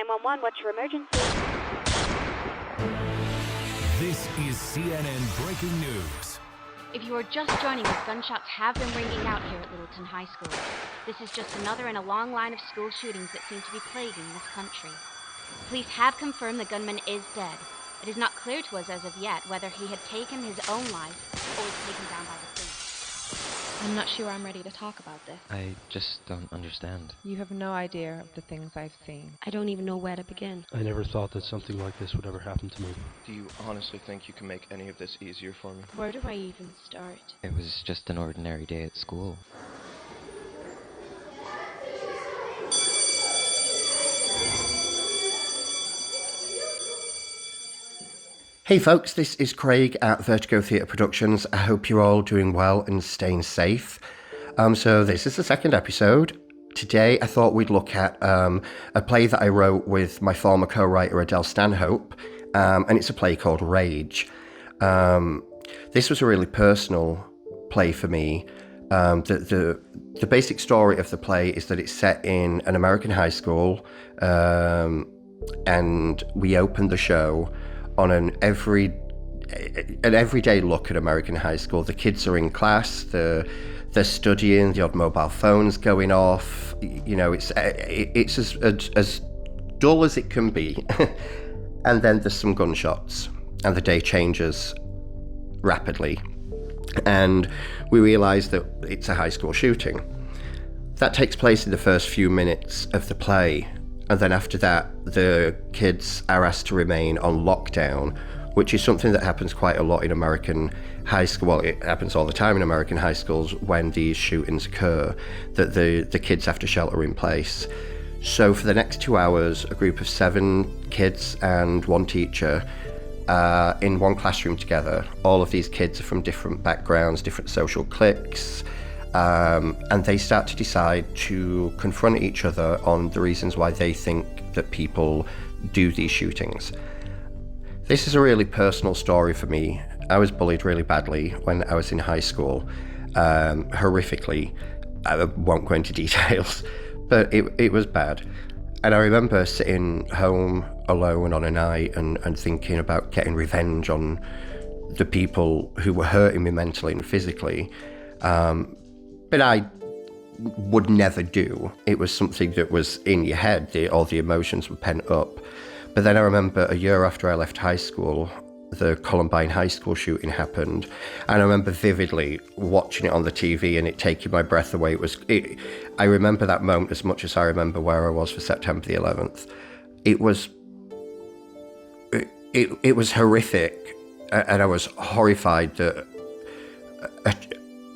911, what's your emergency? This is CNN Breaking News. If you are just joining us, gunshots have been ringing out here at Littleton High School. This is just another in a long line of school shootings that seem to be plaguing this country. Police have confirmed the gunman is dead. It is not clear to us as of yet whether he had taken his own life or was taken down by the police. I'm not sure I'm ready to talk about this. I just don't understand. You have no idea of the things I've seen. I don't even know where to begin. I never thought that something like this would ever happen to me. Do you honestly think you can make any of this easier for me? Where do I even start? It was just an ordinary day at school. Hey folks, this is Craig at Vertigo Theatre Productions. I hope you're all doing well and staying safe. So this is the second episode. Today I thought we'd look at a play that I wrote with my former co-writer Adele Stanhope, and it's a play called Rage. This was a really personal play for me. The basic story of the play is that it's set in an American high school, and we opened the show on an everyday look at American high school. The kids are in class, they're studying, the odd mobile phone's going off. You know, it's as dull as it can be. And then there's some gunshots, and the day changes rapidly. And we realise that it's a high school shooting. That takes place in the first few minutes of the play. And then after that, the kids are asked to remain on lockdown, which is something that happens quite a lot in American high school. Well, it happens all the time in American high schools when these shootings occur, that the kids have to shelter in place. So for the next 2 hours, a group of 7 kids and 1 teacher are in one classroom together. All of these kids are from different backgrounds, different social cliques. And they start to decide to confront each other on the reasons why they think that people do these shootings. This is a really personal story for me. I was bullied really badly when I was in high school, horrifically. I won't go into details, but it was bad. And I remember sitting home alone on a night and thinking about getting revenge on the people who were hurting me mentally and physically. But I would never do. It was something that was in your head, all the emotions were pent up. But then I remember a year after I left high school, the Columbine High School shooting happened. And I remember vividly watching it on the TV and it taking my breath away. I remember that moment as much as I remember where I was for September the 11th. It was horrific, and I was horrified that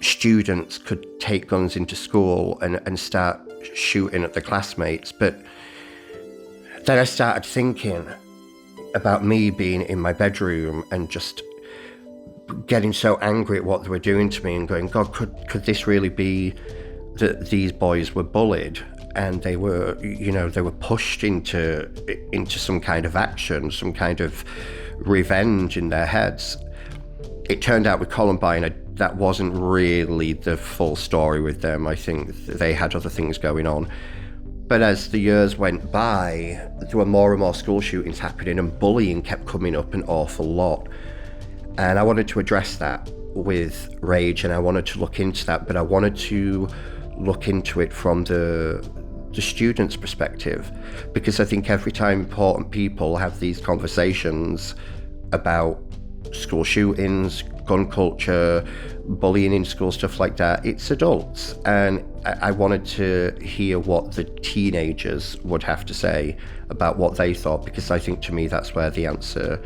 students could take guns into school and start shooting at their classmates. But then I started thinking about me being in my bedroom and just getting so angry at what they were doing to me and going, God, could this really be that these boys were bullied and they were pushed into some kind of action, some kind of revenge in their heads. It turned out with Columbine, that wasn't really the full story with them. I think they had other things going on. But as the years went by, there were more and more school shootings happening and bullying kept coming up an awful lot. And I wanted to address that with Rage, and I wanted to look into that, but I wanted to look into it from the student's perspective, because I think every time important people have these conversations about school shootings, gun culture, bullying in school, stuff like that, it's adults. And I wanted to hear what the teenagers would have to say about what they thought, because I think to me that's where the answer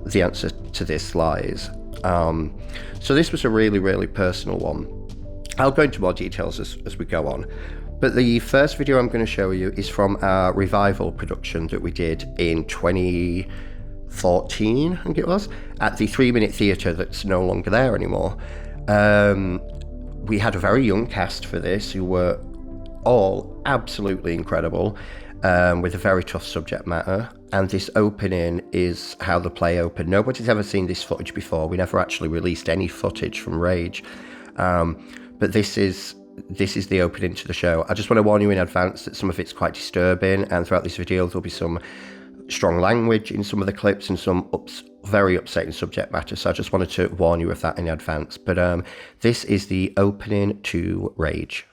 to this lies. So this was a really, really personal one. I'll go into more details as we go on. But the first video I'm going to show you is from our revival production that we did in 2014, I think it was, at the 3 Minute Theatre that's no longer there anymore. We had a very young cast for this who were all absolutely incredible, with a very tough subject matter. And this opening is how the play opened. Nobody's ever seen this footage before. We never actually released any footage from Rage. But this is this is the opening to the show. I just want to warn you in advance that some of it's quite disturbing, and throughout this video there'll be some strong language in some of the clips and some very upsetting subject matter, so I just wanted to warn you of that in advance. But this is the opening to Rage.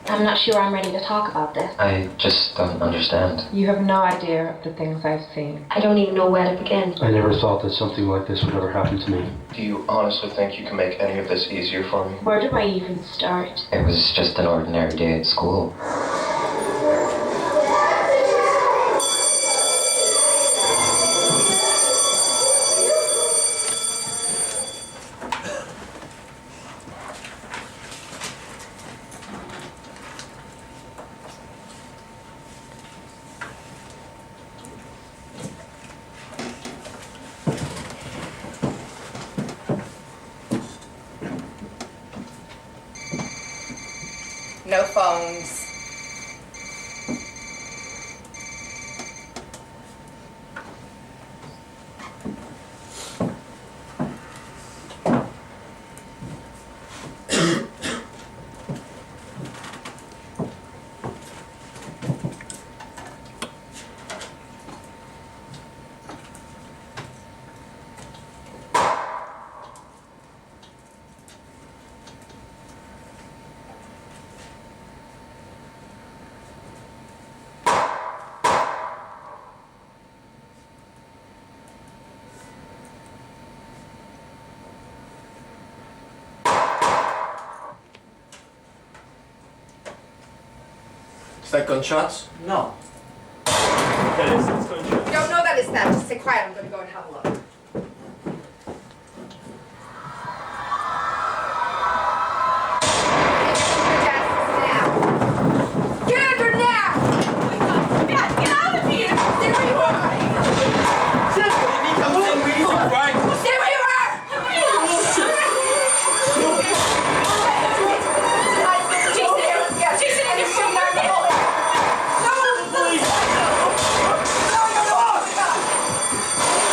I'm not sure I'm ready to talk about this. I just don't understand. You have no idea of the things I've seen. I don't even know where to begin. I never thought that something like this would ever happen to me. Do you honestly think you can make any of this easier for me? Where do I even start? It was just an ordinary day at school. No phones. Is that gunshots? No. That is, it's gunshots. Don't know that it's not. Just stay quiet. I'm going to go and have a look.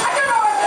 I don't know what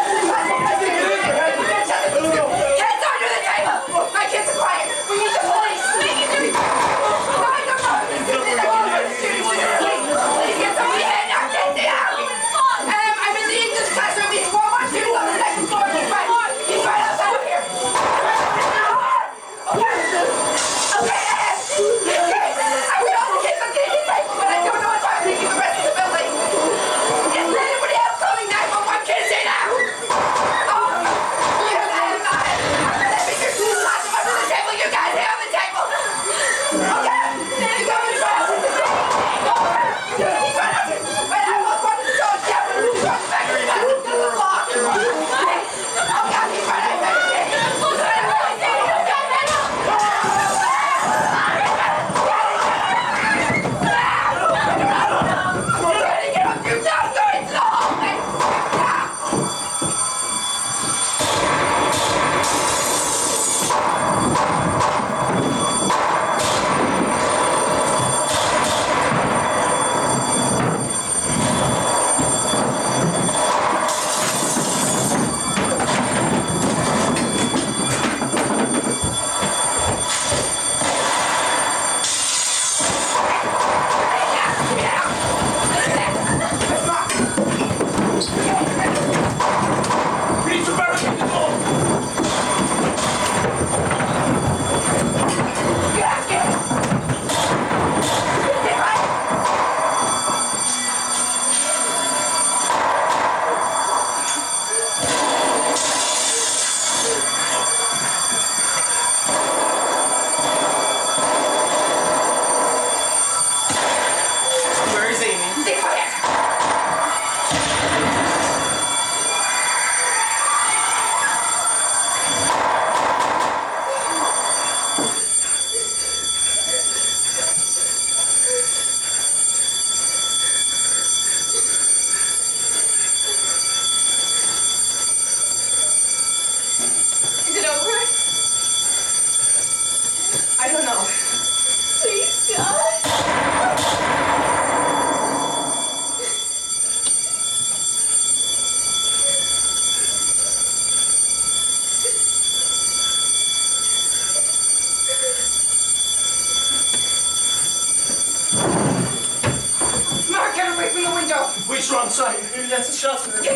Police are on site. Maybe that's the shots. Got him.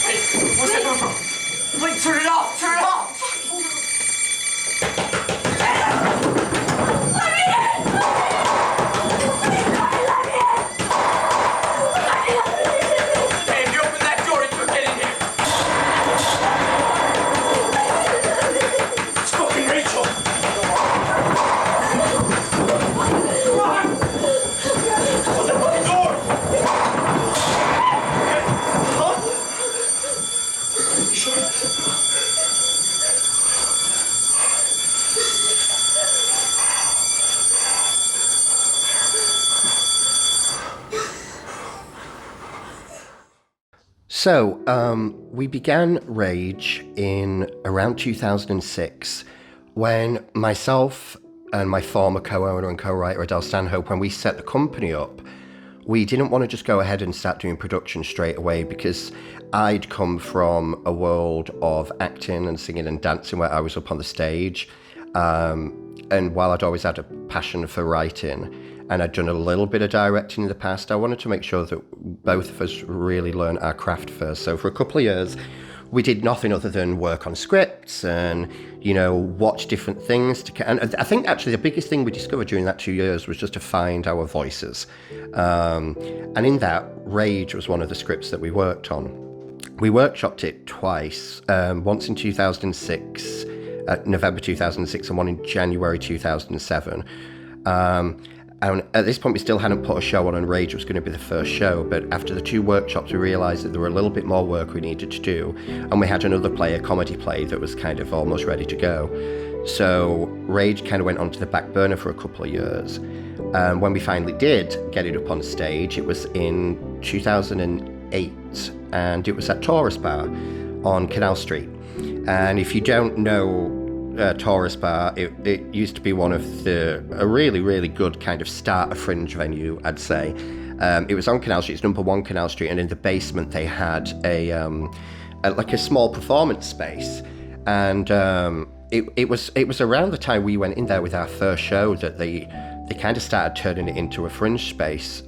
Hey, where's that coming from? Wait, turn it off! Turn it off! Hey, if you open that door, you can get in here. It's fucking Rachel. Come on! Open the fucking door! Huh? You sure? So, we began Rage in around 2006 when myself and my former co-owner and co-writer Adele Stanhope, when we set the company up, we didn't want to just go ahead and start doing production straight away because I'd come from a world of acting and singing and dancing where I was up on the stage. And while I'd always had a passion for writing, and I'd done a little bit of directing in the past, I wanted to make sure that both of us really learned our craft first. So for a couple of years, we did nothing other than work on scripts and, watch different things. And I think actually the biggest thing we discovered during that 2 years was just to find our voices. And in that, Rage was one of the scripts that we worked on. We workshopped it twice, once in 2006, November 2006, and one in January 2007. And at this point, we still hadn't put a show on, and Rage was going to be the first show. But after the 2 workshops, we realised that there were a little bit more work we needed to do. And we had another play, a comedy play, that was kind of almost ready to go. So Rage kind of went onto the back burner for a couple of years. And when we finally did get it up on stage, it was in 2008. And it was at Taurus Bar on Canal Street. And if you don't know Taurus Bar, it used to be one of a really, really good kind of starter fringe venue, I'd say. It was on Canal Street, it's number 1 Canal Street, and in the basement they had a small performance space. And it was around the time we went in there with our first show that they kind of started turning it into a fringe space.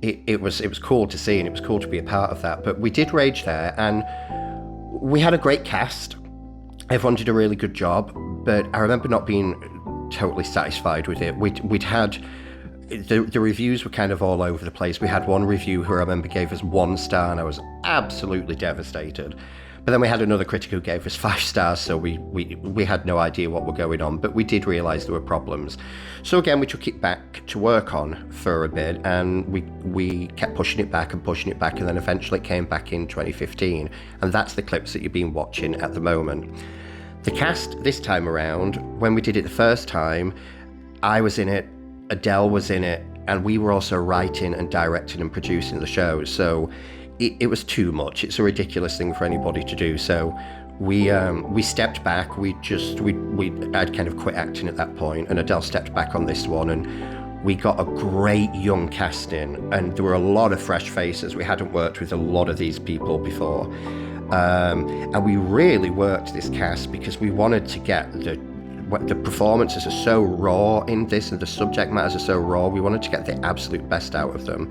It was cool to see, and it was cool to be a part of that. But we did Rage there, and we had a great cast. Everyone did a really good job, but I remember not being totally satisfied with it. We'd had, the reviews were kind of all over the place. We had one review who I remember gave us 1 star, and I was absolutely devastated. But then we had another critic who gave us 5 stars, so we had no idea what were going on, but we did realise there were problems. So again, we took it back to work on for a bit, and we kept pushing it back, and then eventually it came back in 2015, and that's the clips that you've been watching at the moment. The cast this time around, when we did it the first time, I was in it, Adele was in it, and we were also writing and directing and producing the show, so it was too much. It's a ridiculous thing for anybody to do. So we stepped back. I'd kind of quit acting at that point, and Adele stepped back on this one, and we got a great young cast in, and there were a lot of fresh faces. We hadn't worked with a lot of these people before, and we really worked this cast because we wanted to get the performances are so raw in this, and the subject matters are so raw. We wanted to get the absolute best out of them.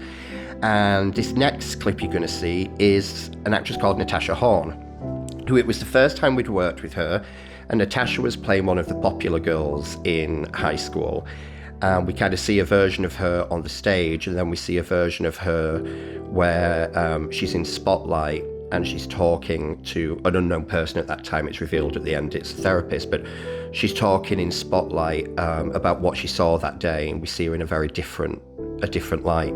And this next clip you're going to see is an actress called Natasha Horn, who it was the first time we'd worked with her, and Natasha was playing one of the popular girls in high school. We kind of see a version of her on the stage, and then we see a version of her where she's in spotlight and she's talking to an unknown person. At that time, it's revealed at the end it's a therapist, but she's talking in spotlight about what she saw that day, and we see her in a very different light.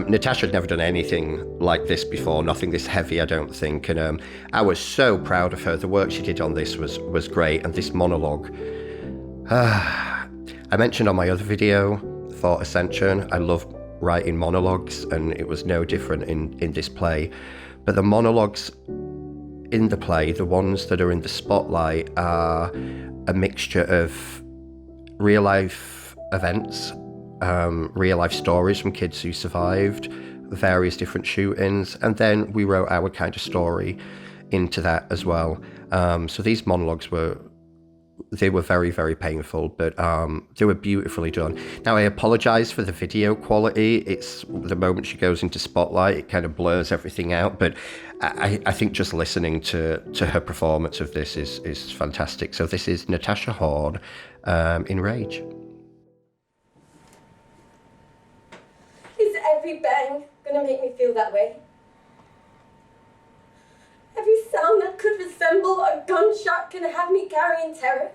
Natasha had never done anything like this before, nothing this heavy, I don't think, and I was so proud of her. The work she did on this was great, and this monologue, I mentioned on my other video, Thought Ascension, I love writing monologues, and it was no different in this play. But the monologues in the play, the ones that are in the spotlight, are a mixture of real life events, real life stories from kids who survived various different shootings, and then we wrote our kind of story into that as well. So these monologues were they were very, very painful, but they were beautifully done. Now, I apologise for the video quality. It's the moment she goes into spotlight, it kind of blurs everything out, but I think just listening to her performance of this is fantastic. So this is Natasha Horn in Rage. Is every bang gonna make me feel that way? Every sound that could resemble a gunshot can have me carrying terror?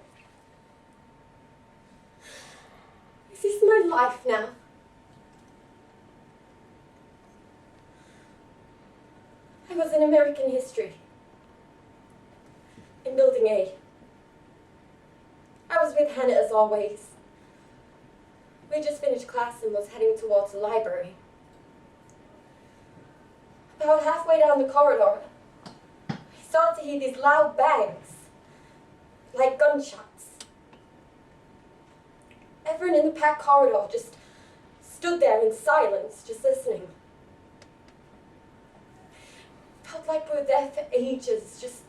Is this my life now? I was in American history, in Building A. I was with Hannah as always. We just finished class and was heading towards the library. About halfway down the corridor, I started to hear these loud bangs, like gunshots. Everyone in the packed corridor just stood there in silence, just listening. Felt like we were there for ages, just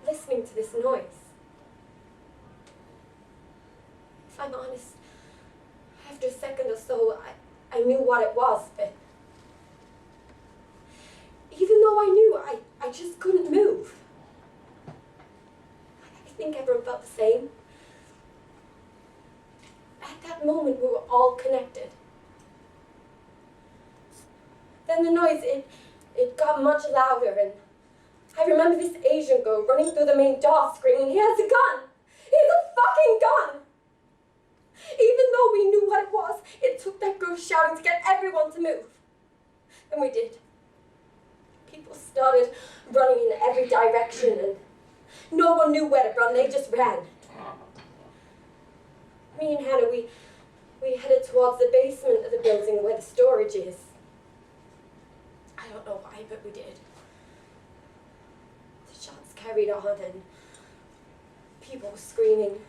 listening to this noise. If I'm honest, after a second or so, I knew what it was, but even though I knew, I just couldn't move. I think everyone felt the same. At that moment, we were all connected. Then the noise, it got much louder, and I remember this Asian girl running through the main door screaming, "He has a gun! He has a fucking gun!" Even though we knew what it was, it took that girl shouting to get everyone to move. And we did. People started running in every direction, and no one knew where to run, they just ran. Me and Hannah, we headed towards the basement of the building where the storage is. I don't know why, but we did. The shots carried on, and people were screaming.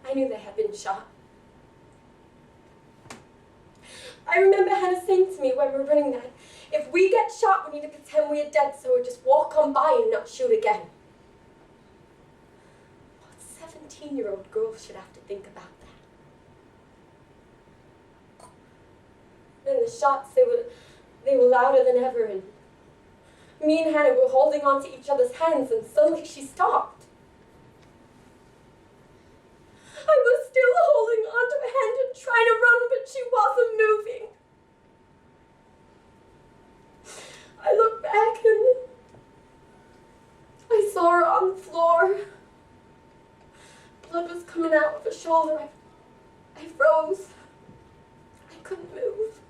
I knew they had been shot. I remember Hannah saying to me when we were running that, if we get shot, we need to pretend we are dead, so we just walk on by and not shoot again. What 17-year-old girl should have to think about that? Then the shots, they were louder than ever, and me and Hannah were holding on to each other's hands, and suddenly she stopped. I was still holding onto her hand and trying to run, but she wasn't moving. I looked back and I saw her on the floor. Blood was coming out of her shoulder. I froze. I couldn't move.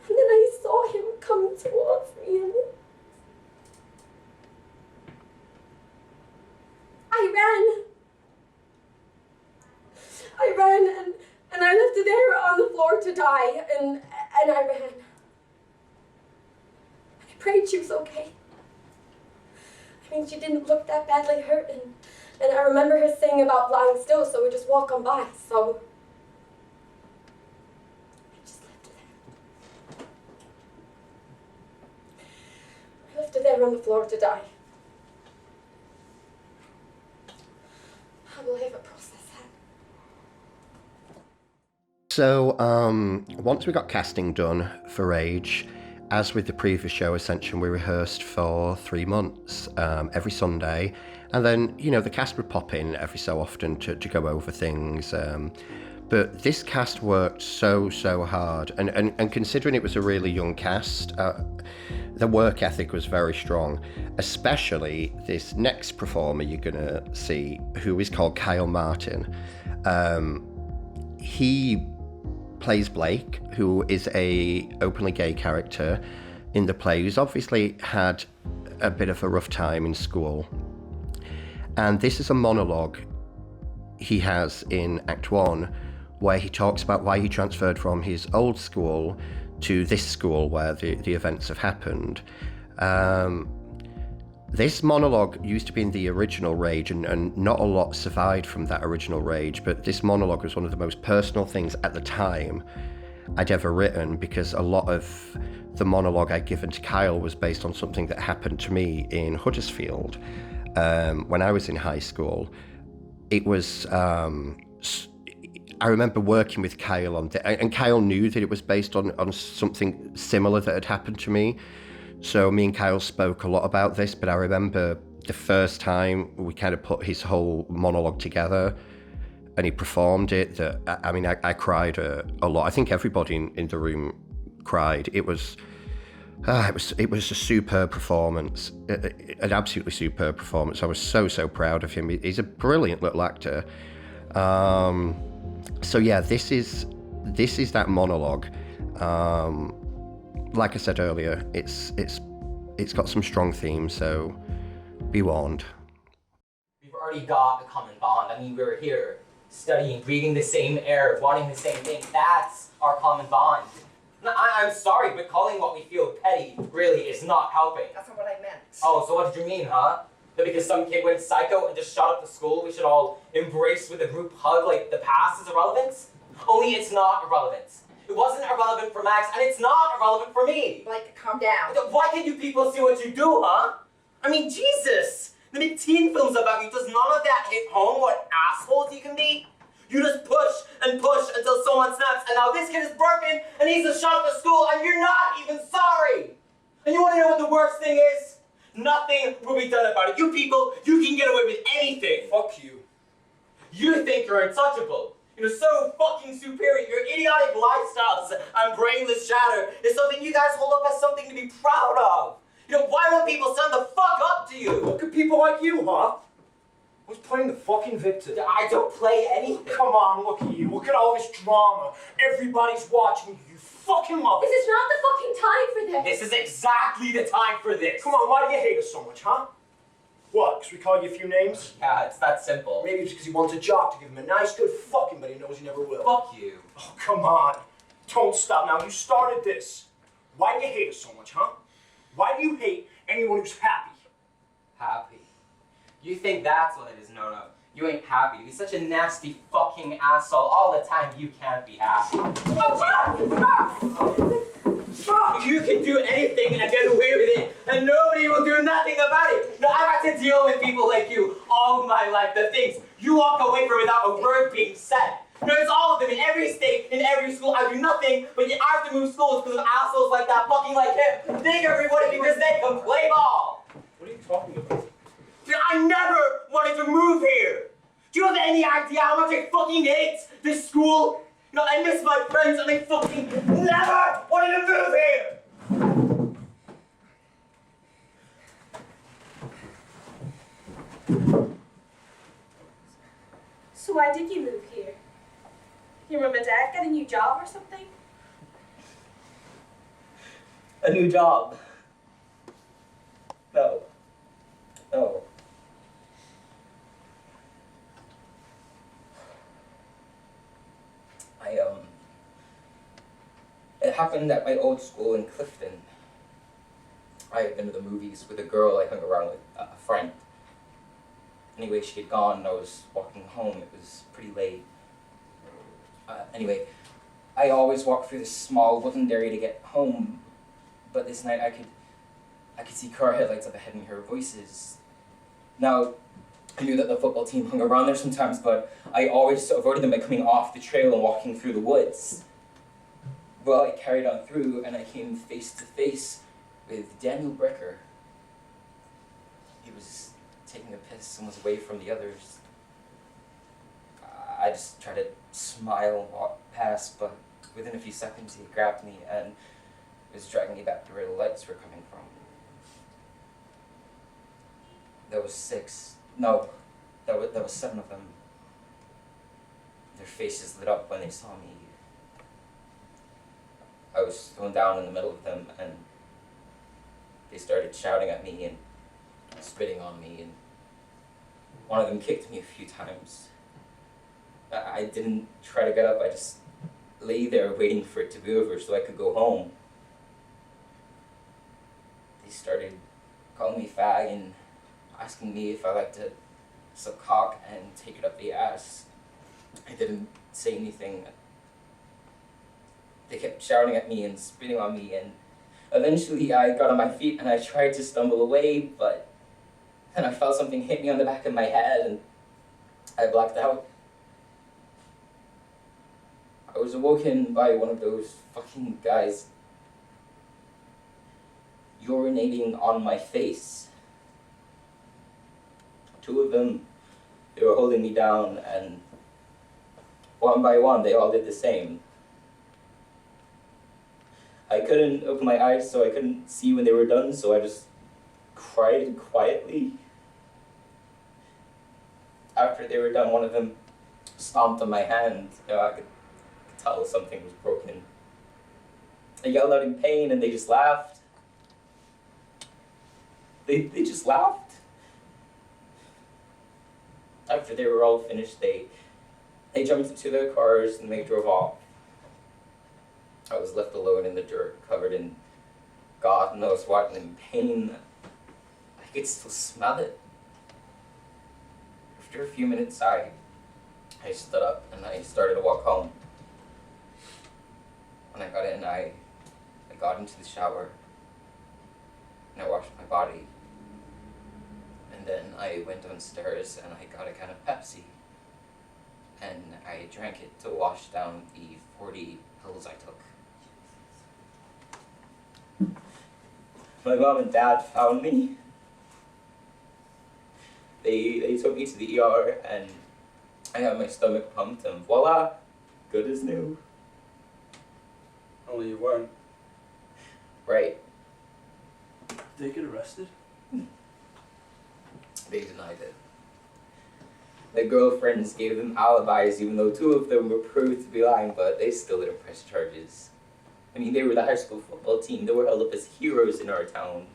And then I saw him coming towards me, and I ran and I left her there on the floor to die, and I ran. I prayed she was okay. I mean, she didn't look that badly hurt, and I remember her saying about lying still so we just walk on by, so I just left her there. I left her there on the floor to die. How will I ever process that? So once we got casting done for Rage, as with the previous show Ascension, we rehearsed for 3 months, every Sunday, and then, you know, the cast would pop in every so often to go over things, but this cast worked so hard, and considering it was a really young cast, the work ethic was very strong, especially this next performer you're gonna see, who is called Kyle Martin. He plays Blake, who is a openly gay character in the play, who's obviously had a bit of a rough time in school. And this is a monologue he has in Act 1, where he talks about why he transferred from his old school to this school where the events have happened. This monologue used to be in the original Rage, and not a lot survived from that original Rage, but this monologue was one of the most personal things at the time, I'd ever written, because a lot of the monologue I'd given to Kyle was based on something that happened to me in Huddersfield when I was in high school. It was, I remember working with Kyle on and Kyle knew that it was based on something similar that had happened to me. So me and Kyle spoke a lot about this, but I remember the first time we kind of put his whole monologue together and he performed it, that I cried a lot. I think everybody in the room cried. It was a superb performance, an absolutely superb performance. I was so proud of him. He's a brilliant little actor. So yeah, this is that monologue. Like I said earlier, it's got some strong themes, so be warned. We've already got a common bond. I mean, we're here studying, breathing the same air, wanting the same thing. That's our common bond. I'm sorry, but calling what we feel petty really is not helping. That's not what I meant. Oh, so what did you mean, huh? That because some kid went psycho and just shut up the school, we should all embrace with a group hug like the past is irrelevant? Only it's not irrelevant. It wasn't irrelevant for Max, and it's not irrelevant for me. Like, calm down. Why can't you people see what you do, huh? I mean, Jesus! They make teen films about you. Does none of that hit home what assholes you can be? You just push and push until someone snaps, and now this kid is broken, and he's to shut up the school, and you're not even sorry! And you wanna know what the worst thing is? Nothing will be done about it. You people, you can get away with anything. Fuck you. You think you're untouchable. You're so fucking superior. Your idiotic lifestyles and brainless chatter is something you guys hold up as something to be proud of. Why won't people stand the fuck up to you? Look at people like you, huh? Who's playing the fucking victim? I don't play anything. Come on, look at you. Look at all this drama. Everybody's watching you. You fucking love it. This is not the fucking time for this. This is exactly the time for this. Come on, why do you hate us so much, huh? What, because we call you a few names? Yeah, it's that simple. Maybe it's because he wants a jock to give him a nice, good fucking, but he knows he never will. Fuck you. Oh, come on. Don't stop now. You started this. Why do you hate us so much, huh? Why do you hate anyone who's happy? Happy? You think that's what it is? No. You ain't happy. You're such a nasty fucking asshole all the time. You can't be happy. You can do anything and get away with it, and nobody will do nothing about it. No, I've had to deal with people like you all my life. The things you walk away from without a word being said. There's all of them in every state, in every school. I do nothing, but I have to move schools because of assholes like that, fucking like him. Think everybody because they can play ball. What are you talking about? Dude, I never wanted to move here. Do you have any idea how much I fucking hate this school? I miss my friends and I fucking never wanted to move here. So why did you move here? Your mum and dad get a new job or something? A new job? No. It happened at my old school in Clifton. I had been to the movies with a girl I hung around with, a friend. Anyway, she had gone and I was walking home. It was pretty late. Anyway, I always walk through this small woodland area to get home, but this night I could see car headlights up ahead and hear voices. Now, I knew that the football team hung around there sometimes, but I always avoided them by coming off the trail and walking through the woods. Well, I carried on through and I came face to face with Daniel Brecker. He was taking a piss and was away from the others. I just tried to smile and walk past, but within a few seconds he grabbed me and was dragging me back to where the lights were coming from. There was 7 of them. Their faces lit up when they saw me. I was thrown down in the middle of them and they started shouting at me and spitting on me, and one of them kicked me a few times. I didn't try to get up, I just lay there waiting for it to be over so I could go home. They started calling me fag and asking me if I liked to suck cock and take it up the ass. I didn't say anything. They kept shouting at me and spitting on me, and eventually I got on my feet and I tried to stumble away, but then I felt something hit me on the back of my head and I blacked out. I was awoken by one of those fucking guys urinating on my face. Two of them, they were holding me down, and one by one they all did the same. I couldn't open my eyes, so I couldn't see when they were done, so I just cried quietly. After they were done, one of them stomped on my hand. I could tell something was broken. I yelled out in pain, and they just laughed. They just laughed. After they were all finished, they jumped into their cars and they drove off. I was left alone in the dirt, covered in God knows what, and in pain. I could still smell it. After a few minutes, I stood up and I started to walk home. When I got in, I got into the shower and I washed my body. And then I went downstairs and I got a can of Pepsi. And I drank it to wash down the 40 pills I took. My mom and dad found me. They took me to the ER and I had my stomach pumped and voila, good as new. Only you weren't. Right. Did they get arrested? They denied it. Their girlfriends gave them alibis, even though two of them were proved to be lying, but they still didn't press charges. I mean, they were the high school football team. They were held up as heroes in our town.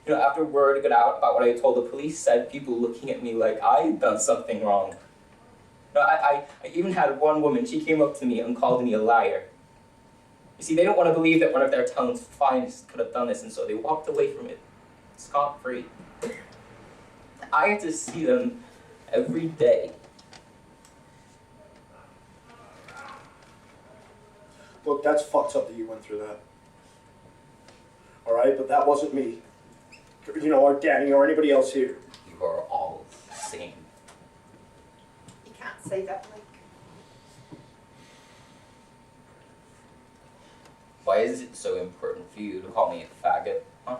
You know, after word got out about what I told the police, I had people looking at me like I had done something wrong. You know, I even had one woman, she came up to me and called me a liar. You see, they don't want to believe that one of their town's finest could have done this, and so they walked away from it scot-free. I had to see them every day. Look, that's fucked up that you went through that. Alright, but that wasn't me. You know, or Danny, or anybody else here. You are all the same. You can't say that, like. Why is it so important for you to call me a faggot, huh?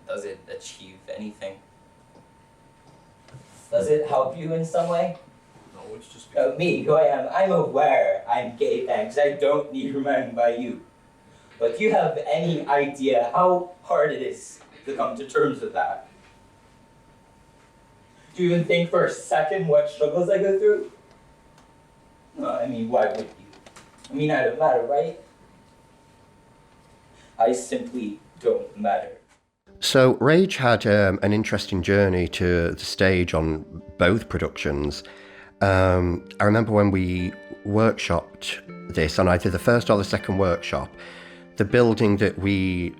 Does it achieve anything? Does it help you in some way? No, it's just Me, who I am, I'm aware I'm gay, thanks. I don't need reminding by you. But do you have any idea how hard it is to come to terms with that? Do you even think for a second what struggles I go through? No, I mean, why would you? I mean, I don't matter, right? I simply don't matter. So Rage had an interesting journey to the stage on both productions. I remember when we workshopped this on either the first or the second workshop, the building that we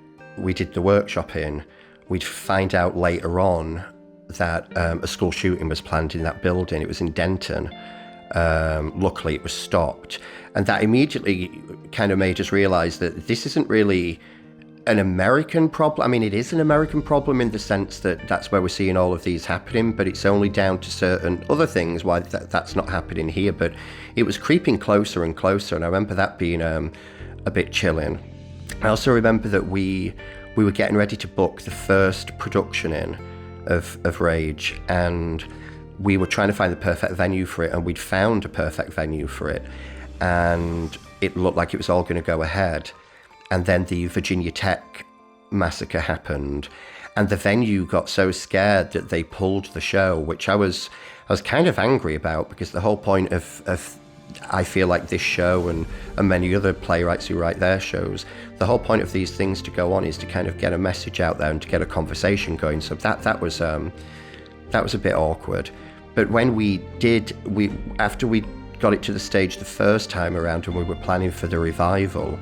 did the workshop in, we'd find out later on that a school shooting was planned in that building. It was in Denton. Luckily it was stopped. And that immediately kind of made us realise that this isn't really an American problem. I mean, it is an American problem in the sense that that's where we're seeing all of these happening, but it's only down to certain other things why that's not happening here. But it was creeping closer and closer, and I remember that being a bit chilling. I also remember that we were getting ready to book the first production in of Rage, and we were trying to find the perfect venue for it, and we'd found a perfect venue for it, and it looked like it was all going to go ahead. And then the Virginia Tech massacre happened, and the venue got so scared that they pulled the show, which I was kind of angry about, because the whole point of I feel like this show and many other playwrights who write their shows, the whole point of these things to go on is to kind of get a message out there and to get a conversation going. So that was a bit awkward. But when after we got it to the stage the first time around and we were planning for the revival,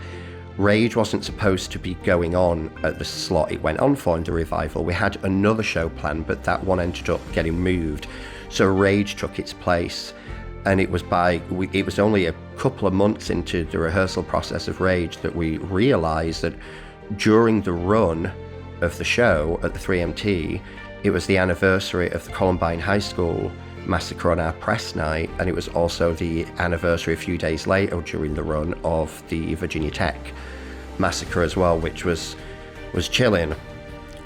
Rage wasn't supposed to be going on at the slot it went on for in the revival. We had another show planned, but that one ended up getting moved. So Rage took its place. And it was it was only a couple of months into the rehearsal process of Rage that we realised that during the run of the show at the 3MT, it was the anniversary of the Columbine High School massacre on our press night, and it was also the anniversary a few days later during the run of the Virginia Tech massacre as well, which was chilling.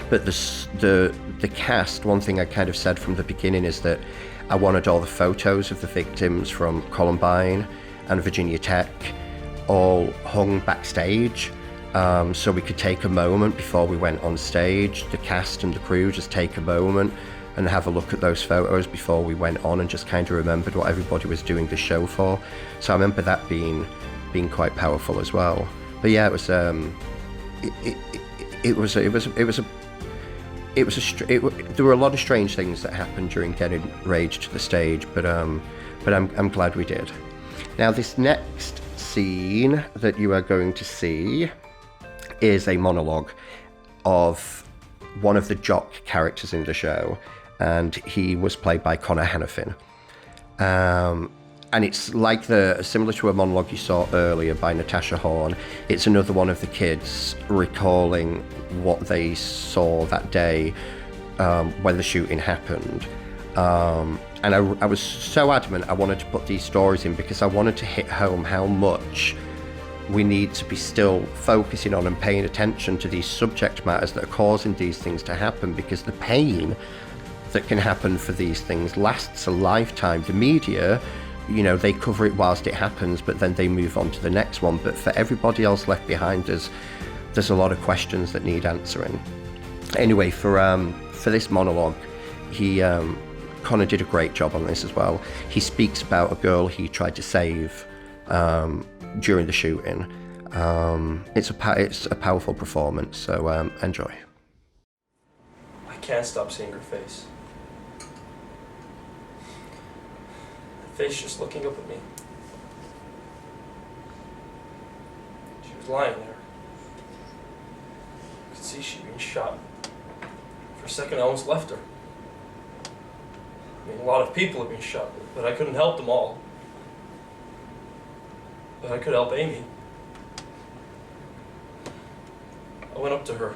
But the cast, one thing I kind of said from the beginning is that I wanted all the photos of the victims from Columbine and Virginia Tech all hung backstage, so we could take a moment before we went on stage, the cast and the crew just take a moment and have a look at those photos before we went on, and just kind of remembered what everybody was doing the show for. So I remember that being quite powerful as well. But yeah, it was there were a lot of strange things that happened during getting Rage to the stage, but I'm glad we did. Now, this next scene that you are going to see is a monologue of one of the jock characters in the show, and he was played by Conor Hanifin. And it's like similar to a monologue you saw earlier by Natasha Horn. It's another one of the kids recalling what they saw that day when the shooting happened. And I was so adamant I wanted to put these stories in because I wanted to hit home how much we need to be still focusing on and paying attention to these subject matters that are causing these things to happen, because the pain that can happen for these things lasts a lifetime. The media, they cover it whilst it happens, but then they move on to the next one. But for everybody else left behind, there's a lot of questions that need answering. Anyway, for this monologue, Conor did a great job on this as well. He speaks about a girl he tried to save during the shooting. It's a powerful performance, so enjoy. I can't stop seeing her face. Her face just looking up at me. She was lying there. I could see she'd been shot. For a second I almost left her. I mean, a lot of people have been shot, but I couldn't help them all. But I could help Amy. I went up to her,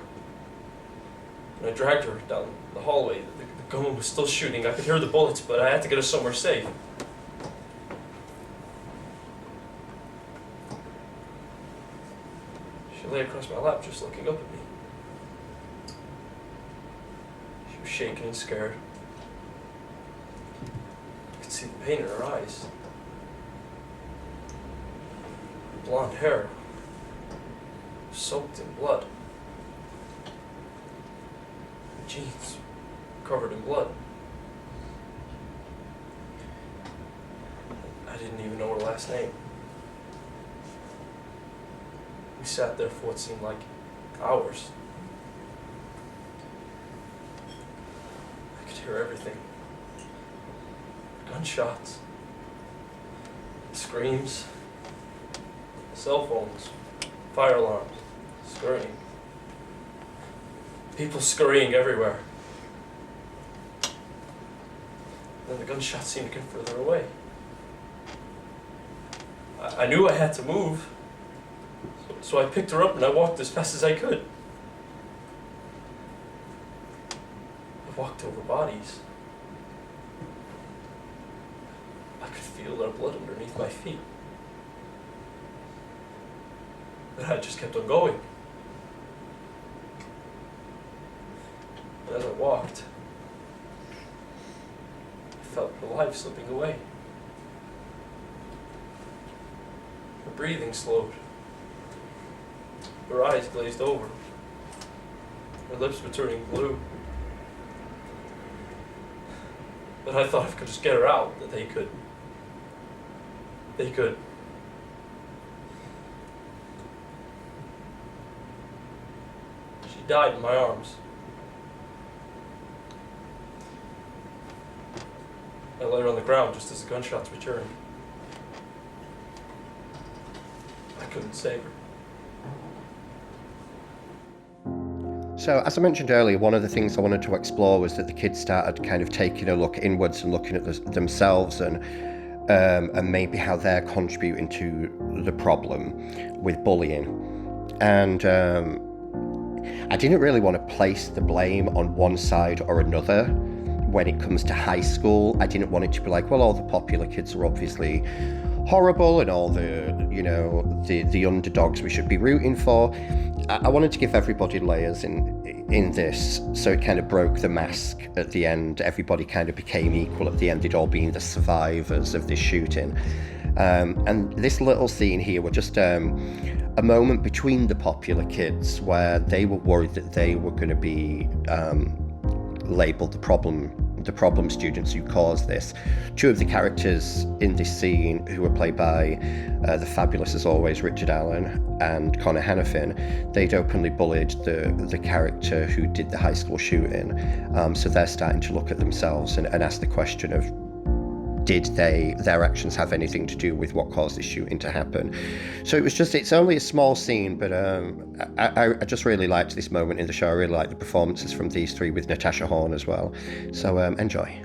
and I dragged her down the hallway. The gunman was still shooting. I could hear the bullets, but I had to get her somewhere safe. She lay across my lap, just looking up at me. She was shaking and scared. I could see the pain in her eyes. Her blonde hair was soaked in blood. Her jeans covered in blood. I didn't even know her last name. We sat there for what seemed like hours. I could hear everything. Gunshots, screams, cell phones, fire alarms, scurrying. People scurrying everywhere. Then the gunshots seemed to get further away. I knew I had to move, so I picked her up and I walked as fast as I could. I walked over bodies. I could feel their blood underneath my feet. But I just kept on going. And as I walked, I felt her life slipping away. Her breathing slowed. Her eyes glazed over. Her lips were turning blue. But I thought if I could just get her out, that they could. They could. She died in my arms. I laid her on the ground just as the gunshots returned. I couldn't save her. So, as I mentioned earlier, one of the things I wanted to explore was that the kids started kind of taking a look inwards and looking at themselves and and maybe how they're contributing to the problem with bullying. And I didn't really want to place the blame on one side or another when it comes to high school. I didn't want it to be like, well, all the popular kids are obviously horrible and all the, you know, the underdogs we should be rooting for. I wanted to give everybody layers in this, so it kind of broke the mask at the end. Everybody kind of became equal at the end, they'd all been the survivors of this shooting. And this little scene here were just a moment between the popular kids where they were worried that they were going to be labelled the problem students who caused this. Two of the characters in this scene, who were played by the fabulous, as always, Richard Allen and Conor Hanifin, they'd openly bullied the character who did the high school shooting. So they're starting to look at themselves and ask the question of, did their actions have anything to do with what caused this shooting to happen? So it's only a small scene, but I just really liked this moment in the show. I really liked the performances from these three, with Natasha Horn as well. So enjoy.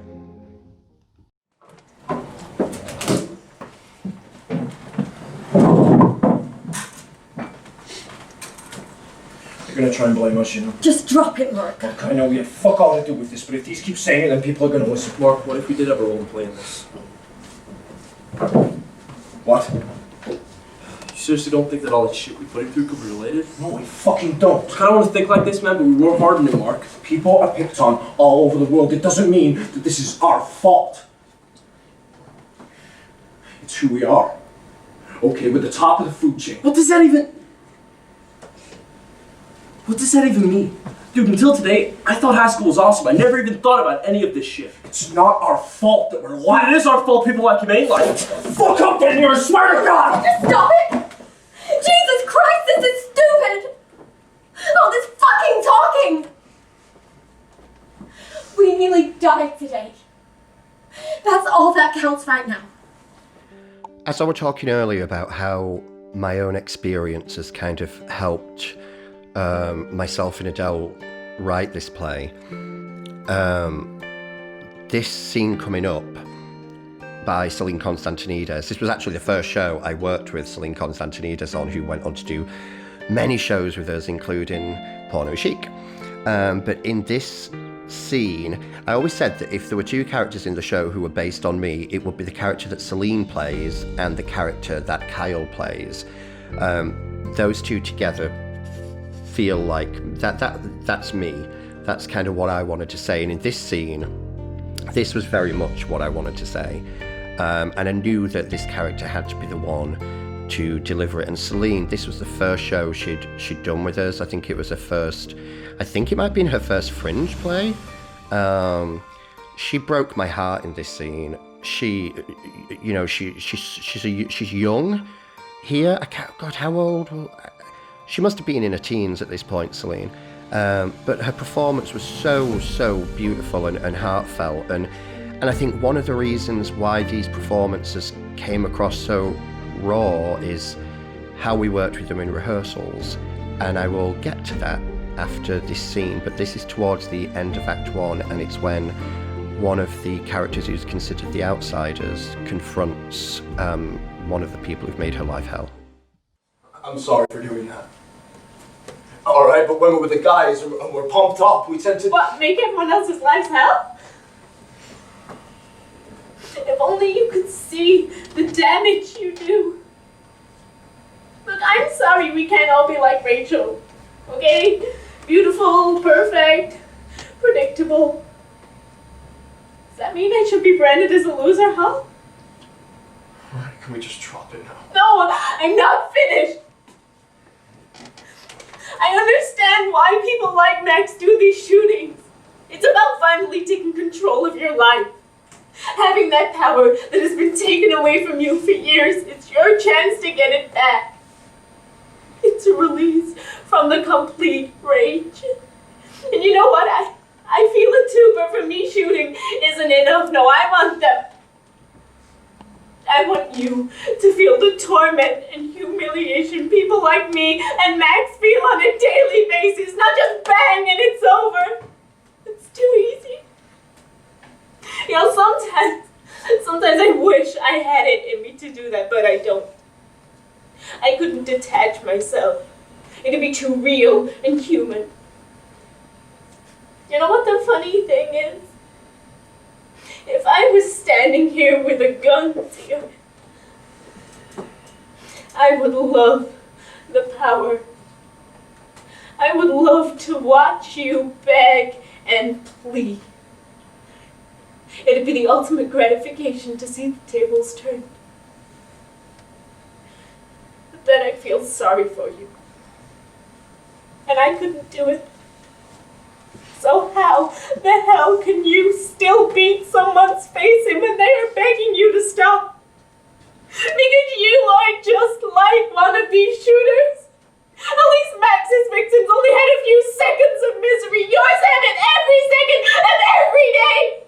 You're gonna try and blame us, you know? Just drop it, Mark. Look, I know we have fuck all to do with this, but if these keep saying it, then people are gonna listen. Mark, what if we did have a role to play in this? What? You seriously don't think that all that shit we put him through could be related? No, we fucking don't. I kinda wanna think like this, man, but we work hard on it, Mark. People are picked on all over the world. It doesn't mean that this is our fault. It's who we are. Okay, we're the top of the food chain. What does that even mean? Dude, until today, I thought high school was awesome. I never even thought about any of this shit. It's not our fault that we're But it is our fault people like him ain't like it. Fuck up then, you're a swear to God! Just stop it! Jesus Christ, this is stupid! All this fucking talking! We nearly died today. That's all that counts right now. As I was talking earlier about how my own experience has kind of helped myself and Adele write this play, this scene coming up by Celine Constantinides, this was actually the first show I worked with Celine Constantinides on, who went on to do many shows with us, including Porno Chic. But in this scene, I always said that if there were two characters in the show who were based on me, it would be the character that Celine plays and the character that Kyle plays. Those two together feel like that's me. That's kind of what I wanted to say. And in this scene, this was very much what I wanted to say. And I knew that this character had to be the one to deliver it. And Celine, this was the first show she'd done with us. I think it was her first, I think it might have been her first Fringe play. She broke my heart in this scene. She's young here. God, how old? She must have been in her teens at this point, Celine. But her performance was so beautiful and heartfelt. And I think one of the reasons why these performances came across so raw is how we worked with them in rehearsals. And I will get to that after this scene, but this is towards the end of Act 1, and it's when one of the characters who's considered the outsiders confronts one of the people who've made her life hell. I'm sorry for doing that. Alright, but when we're with the guys and we're pumped up, we tend to... What, make everyone else's lives hell? If only you could see the damage you do. Look, I'm sorry we can't all be like Rachel, okay? Beautiful, perfect, predictable. Does that mean I should be branded as a loser, huh? Alright, can we just drop it now? No, I'm not finished. I understand why people like Max do these shootings. It's about finally taking control of your life. Having that power that has been taken away from you for years, it's your chance to get it back. It's a release from the complete rage. And you know what? I feel it too, but for me, shooting isn't enough. No, I want them. I want you to feel the torment and humiliation people like me and Max feel on a daily basis, not just bang and it's over. It's too easy. You know, Sometimes I wish I had it in me to do that, but I don't. I couldn't detach myself. It'd be too real and human. You know what the funny thing is? If I was standing here with a gun to your head, I would love the power. I would love to watch you beg and plead. It'd be the ultimate gratification to see the tables turn. But then I'd feel sorry for you. And I couldn't do it. So how the hell can you still beat someone's face in when they are begging you to stop? Because you are just like one of these shooters. At least Max's victims only had a few seconds of misery. Yours have it every second of every day.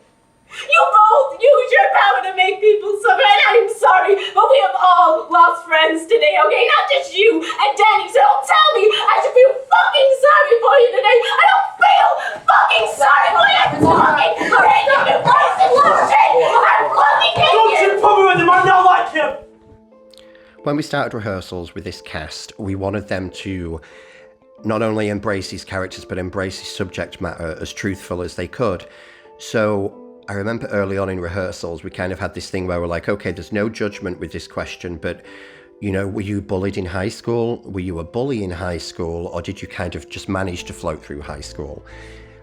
You both use your power to make people suffer, and I'm sorry, but we have all lost friends today, okay? Not just you and Danny, so don't tell me I should feel fucking sorry for you today. I don't feel fucking sorry for you. I'm fucking ready to place in shit. I'm fucking idiots. Don't you put me with him, I'm not like him. When we started rehearsals with this cast, we wanted them to not only embrace these characters, but embrace the subject matter as truthful as they could. So I remember early on in rehearsals, we kind of had this thing where we're like, okay, there's no judgment with this question, but, you know, were you bullied in high school? Were you a bully in high school? Or did you kind of just manage to float through high school?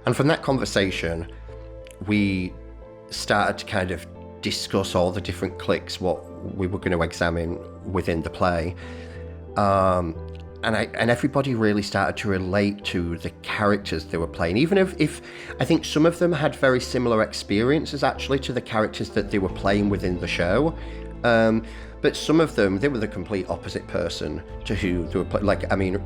And from that conversation, we started to kind of discuss all the different cliques, what we were going to examine within the play. And everybody really started to relate to the characters they were playing, even if I think some of them had very similar experiences actually to the characters that they were playing within the show. But some of them, they were the complete opposite person to who they were playing. Like, I mean,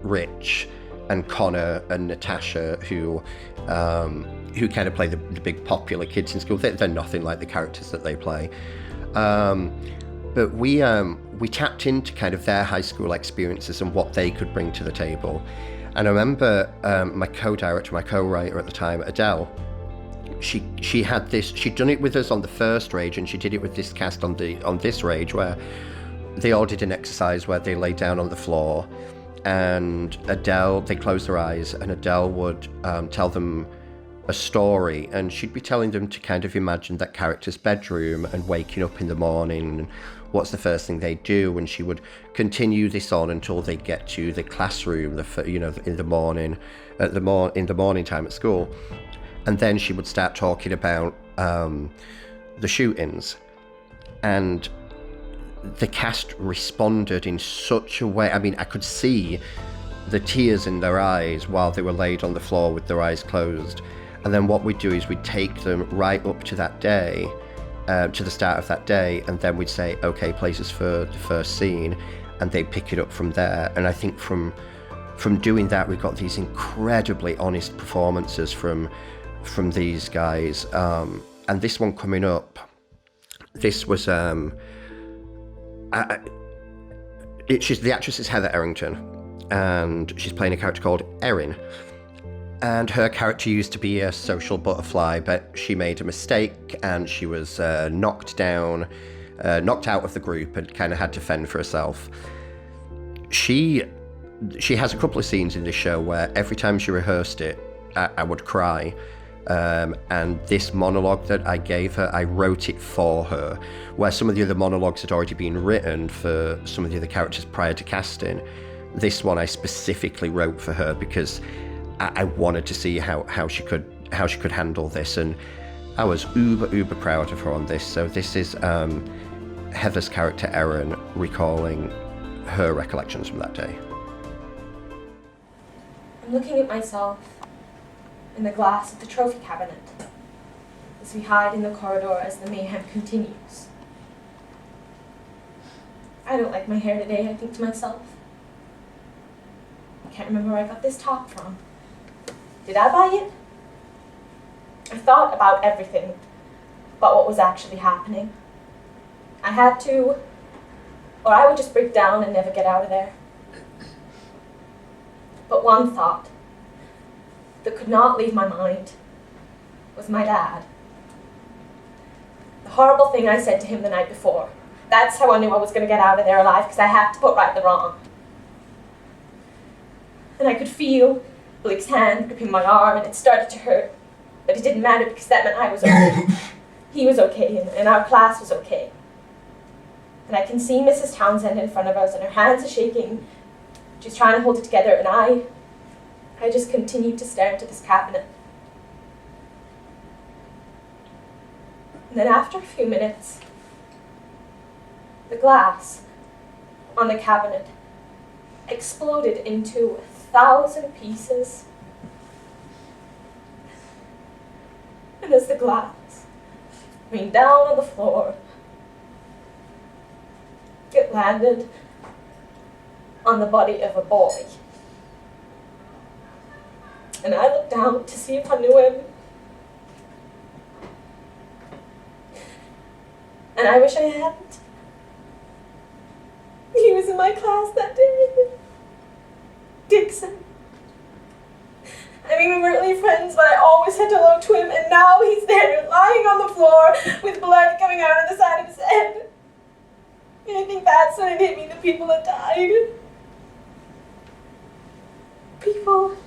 Rich and Conor and Natasha, who kind of play the big popular kids in school, they're nothing like the characters that they play. But we tapped into kind of their high school experiences and what they could bring to the table. And I remember my co-director, my co-writer at the time, Adele, she had this, she'd done it with us on the first rage, and she did it with this cast on this rage, where they all did an exercise where they laid down on the floor, and Adele, they closed their eyes, and Adele would tell them a story, and she'd be telling them to kind of imagine that character's bedroom and waking up in the morning, and what's the first thing they do, and she would continue this on until they get to the classroom, in the morning time at school, and then she would start talking about the shootings, and the cast responded in such a way. I mean, I could see the tears in their eyes while they were laid on the floor with their eyes closed. And then what we'd do is we'd take them right up to that day, to the start of that day, and then we'd say, okay, places for the first scene, and they'd pick it up from there. And I think from doing that, we got these incredibly honest performances from these guys. And this one coming up, this was the actress is Heather Errington, and she's playing a character called Erin. And her character used to be a social butterfly, but she made a mistake, and she was knocked out of the group, and kind of had to fend for herself. She has a couple of scenes in this show where every time she rehearsed it, I would cry. And this monologue that I gave her, I wrote it for her, where some of the other monologues had already been written for some of the other characters prior to casting. This one I specifically wrote for her because I wanted to see how she could handle this, and I was uber proud of her on this. So this is Heather's character Erin recalling her recollections from that day. I'm looking at myself in the glass of the trophy cabinet as we hide in the corridor as the mayhem continues. I don't like my hair today, I think to myself. I can't remember where I got this top from. Did I buy it? I thought about everything, about what was actually happening. I had to, or I would just break down and never get out of there. But one thought that could not leave my mind was my dad. The horrible thing I said to him the night before. That's how I knew I was going to get out of there alive, because I had to put right the wrong. And I could feel Blake's hand gripping my arm, and it started to hurt. But it didn't matter, because that meant I was okay. He was okay, and our class was okay. And I can see Mrs. Townsend in front of us, and her hands are shaking. She's trying to hold it together, and I just continued to stare into this cabinet. And then after a few minutes, the glass on the cabinet exploded into 1,000 pieces. And as the glass rained down on the floor, it landed on the body of a boy. And I looked down to see if I knew him. And I wish I hadn't. He was in my class that day. Dixon. I mean, we weren't really friends, but I always had to look to him, and now he's there, lying on the floor, with blood coming out of the side of his head. And I think that's when it hit me, the people that died. People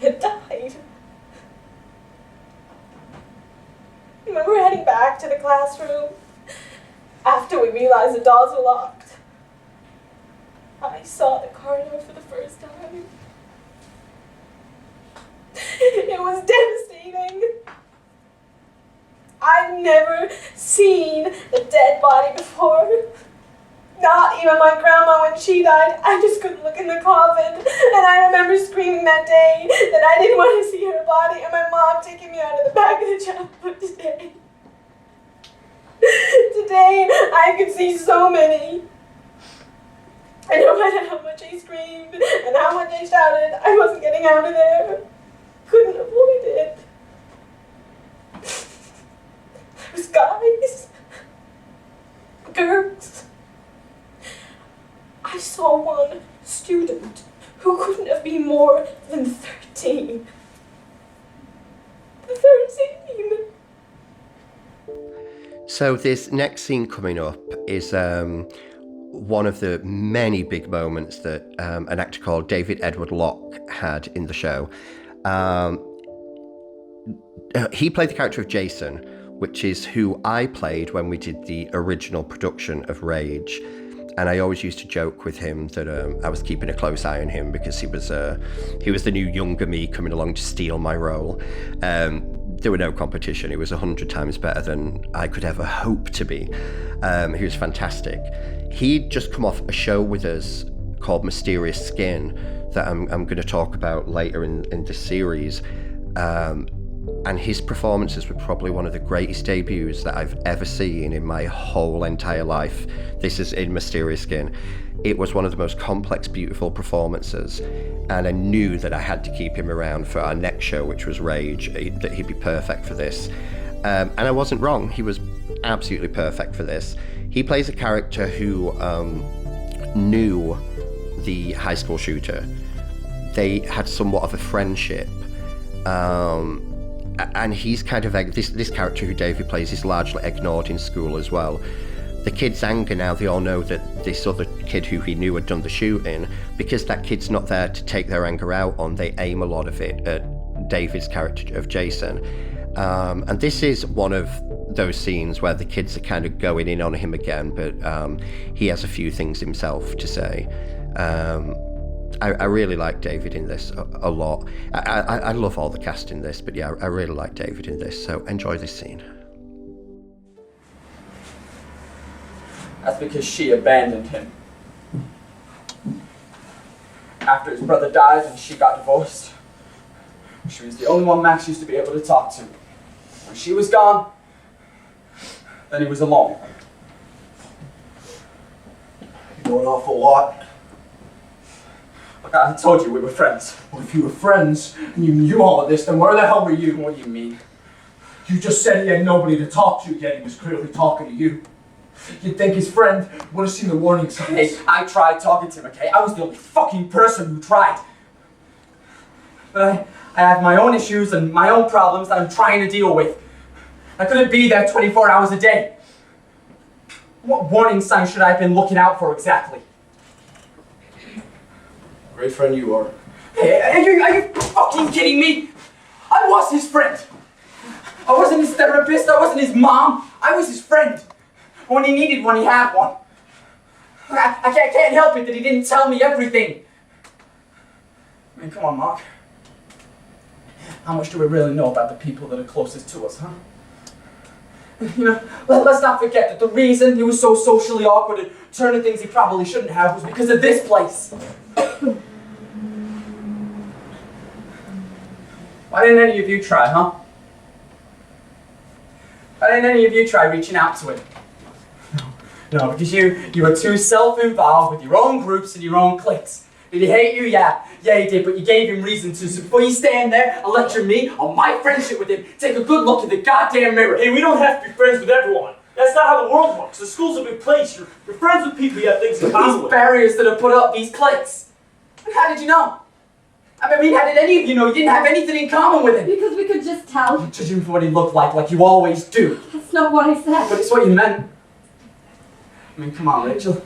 had died. When we were heading back to the classroom, after we realized the doors were locked, I saw the corridor for the first time. It was devastating. I've never seen a dead body before. Not even my grandma when she died. I just couldn't look in the coffin. And I remember screaming that day that I didn't want to see her body, and my mom taking me out of the back of the chapel. But today I could see so many. And no matter how much I screamed and how much I shouted, I wasn't getting out of there. Couldn't avoid it. There was guys, girls. I saw one student who couldn't have been more than 13. 13! So this next scene coming up is one of the many big moments that an actor called David Edward Locke had in the show. He played the character of Jason, which is who I played when we did the original production of Rage. And I always used to joke with him that I was keeping a close eye on him because he was the new younger me coming along to steal my role. There were no competition. He was 100 times better than I could ever hope to be. He was fantastic. He'd just come off a show with us called Mysterious Skin that I'm going to talk about later in this series. And his performances were probably one of the greatest debuts that I've ever seen in my whole entire life. This is in Mysterious Skin. It was one of the most complex, beautiful performances, and I knew that I had to keep him around for our next show, which was Rage, that he'd be perfect for this. And I wasn't wrong. He was absolutely perfect for this. He plays a character who knew the high school shooter. They had somewhat of a friendship. And he's kind of this character who David plays is largely ignored in school as well. The kids' anger now, they all know that this other kid who he knew had done the shooting, because that kid's not there to take their anger out on, they aim a lot of it at David's character of Jason. And this is one of those scenes where the kids are kind of going in on him again, but he has a few things himself to say. I really like David in this a lot. I love all the cast in this, but yeah, I really like David in this, so enjoy this scene. That's because she abandoned him. After his brother died and she got divorced, she was the only one Max used to be able to talk to. When she was gone, then he was alone. You know an awful lot. Look, I told you we were friends. Well, if you were friends and you knew all of this, then where the hell were you? What do you mean? You just said he had nobody to talk to, yet he was clearly talking to you. You'd think his friend would have seen the warning signs. Hey, I tried talking to him, okay? I was the only fucking person who tried. But I have my own issues and my own problems that I'm trying to deal with. I couldn't be there 24 hours a day. What warning sign should I have been looking out for exactly? Great friend you are. Hey, are you fucking kidding me? I was his friend. I wasn't his therapist, I wasn't his mom. I was his friend. When he needed one, he had one. I can't help it that he didn't tell me everything. I mean, come on, Mark. How much do we really know about the people that are closest to us, huh? You know, let's not forget that the reason he was so socially awkward and turning things he probably shouldn't have was because of this place. Why didn't any of you try, huh? Why didn't any of you try reaching out to him? No, because you were too self-involved with your own groups and your own cliques. Did he hate you? Yeah, he did, but you gave him reason to. So before you stand there and lecture me on my friendship with him, take a good look in the goddamn mirror. Hey, we don't have to be friends with everyone. That's not how the world works. The school's a big place. You're friends with people you have things in common These with. barriers that have put up these cliques. How did you know? I mean, how did any of you know you didn't have anything in common with him? Because we could just tell. Judging from what he looked like you always do. That's not what I said. But it's what you meant. I mean, come on, Rachel.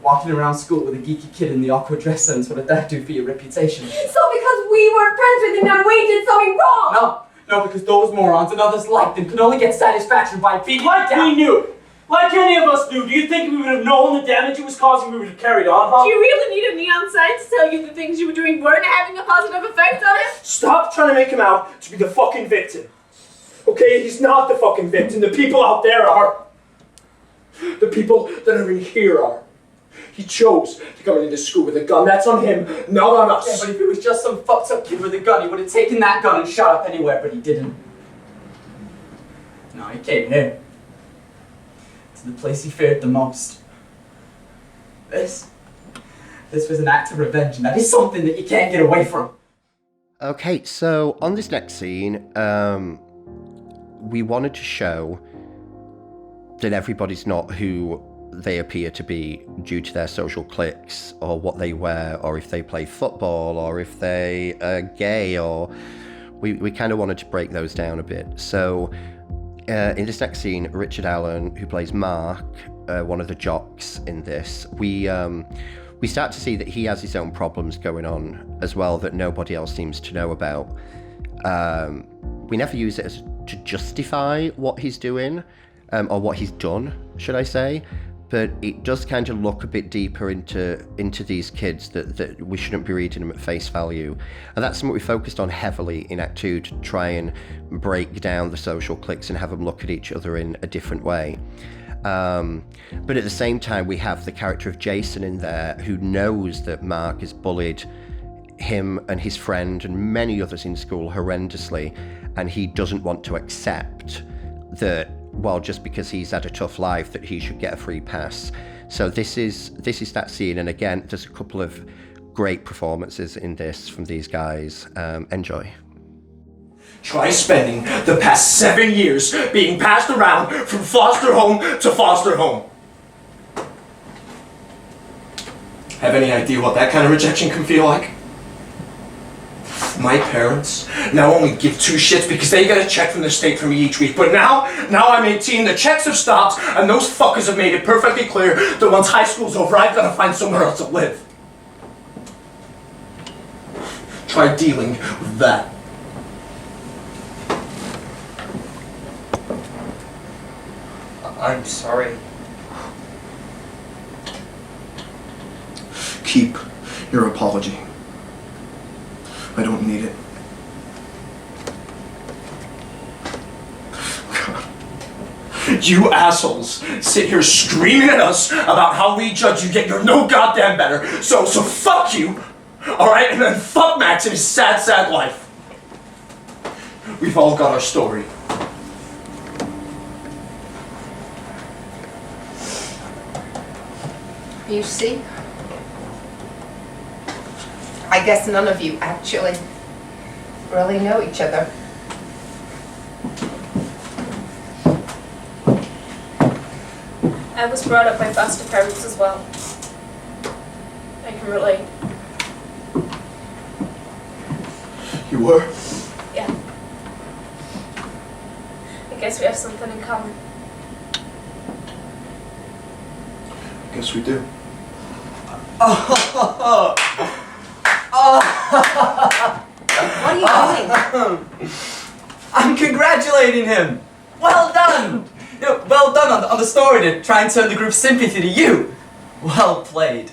Walking around school with a geeky kid in the awkward dress sense, what did that do for your reputation? So because we weren't friends with him, then we did something wrong! No, because those morons and others like them could only get satisfaction by beating Like down. we knew. Like any of us knew. Do you think we would have known the damage it was causing, we would have carried on, huh? Do you really need a neon sign to tell you the things you were doing weren't having a positive effect on him? Stop trying to make him out to be the fucking victim. Okay, he's not the fucking victim. The people out there are. The people that are in here are. He chose to come into this school with a gun. That's on him, not on us. Yeah, but if it was just some fucked up kid with a gun, he would have taken that gun and shot up anywhere, but he didn't. No, he came here. To the place he feared the most. This was an act of revenge, and that is something that you can't get away from. Okay, so on this next scene, we wanted to show that everybody's not who they appear to be due to their social cliques, or what they wear, or if they play football, or if they are gay, or we kind of wanted to break those down a bit. So in this next scene, Richard Allen, who plays Mark, one of the jocks in this, we start to see that he has his own problems going on as well that nobody else seems to know about. We never use it to justify what he's doing, or what he's done, should I say, but it does kind of look a bit deeper into these kids that we shouldn't be reading them at face value. And that's something we focused on heavily in Act 2 to try and break down the social cliques and have them look at each other in a different way. But at the same time, we have the character of Jason in there who knows that Mark has bullied him and his friend and many others in school horrendously, and he doesn't want to accept that, well, just because he's had a tough life, that he should get a free pass. So this is that scene, and again, there's a couple of great performances in this from these guys. Enjoy. Try spending the past 7 years being passed around from foster home to foster home. Have any idea what that kind of rejection can feel like? My parents now only give 2 shits because they get a check from the state for me each week. But now I'm 18, the checks have stopped, and those fuckers have made it perfectly clear that once high school's over, I've got to find somewhere else to live. Try dealing with that. I'm sorry. Keep your apology. I don't need it. You assholes sit here screaming at us about how we judge you, yet you're no goddamn better. So fuck you, alright? And then fuck Max and his sad, sad life. We've all got our story. You see? I guess none of you actually really know each other. I was brought up by foster parents as well. I can relate. You were? Yeah. guess we have something in common. Guess we do. What are you doing? I'm congratulating him. Well done. Well done on the story to try and turn the group's sympathy to you. Well played.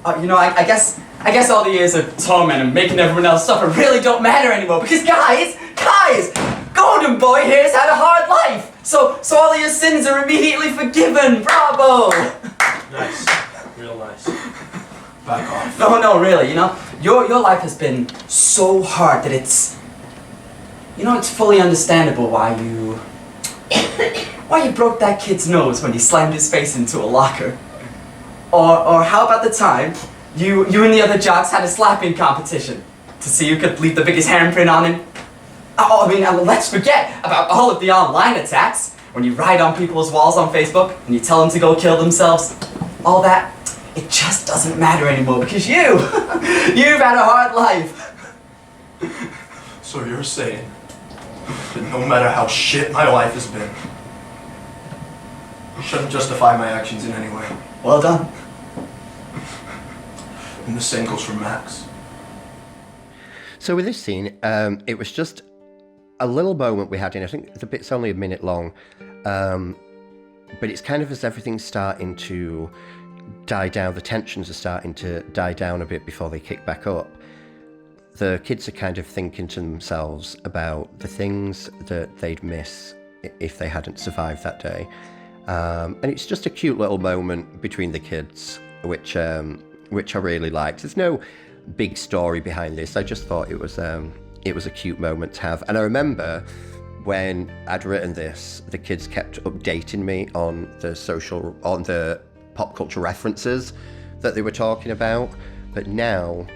I guess all the years of torment and making everyone else suffer really don't matter anymore because guys, Golden Boy here's had a hard life. So all of your sins are immediately forgiven. Bravo. Nice. Real nice. Back off. No, really, your life has been so hard that it's fully understandable why you broke that kid's nose when he slammed his face into a locker. Or how about the time you and the other jocks had a slapping competition to see who could leave the biggest handprint on him? Let's forget about all of the online attacks when you write on people's walls on Facebook and you tell them to go kill themselves. All that, it just doesn't matter anymore because you've had a hard life. So you're saying that no matter how shit my life has been, I shouldn't justify my actions in any way. Well done. And the same goes for Max. So with this scene, it was just a little moment we had in. I think the bit's only a minute long, but it's kind of as everything's starting to die down, the tensions are starting to die down a bit before they kick back up. The kids are kind of thinking to themselves about the things that they'd miss if they hadn't survived that day. And it's just a cute little moment between the kids, which I really liked. There's no big story behind this. I just thought it was a cute moment to have. And I remember when I'd written this, the kids kept updating me on the pop culture references that they were talking about. But now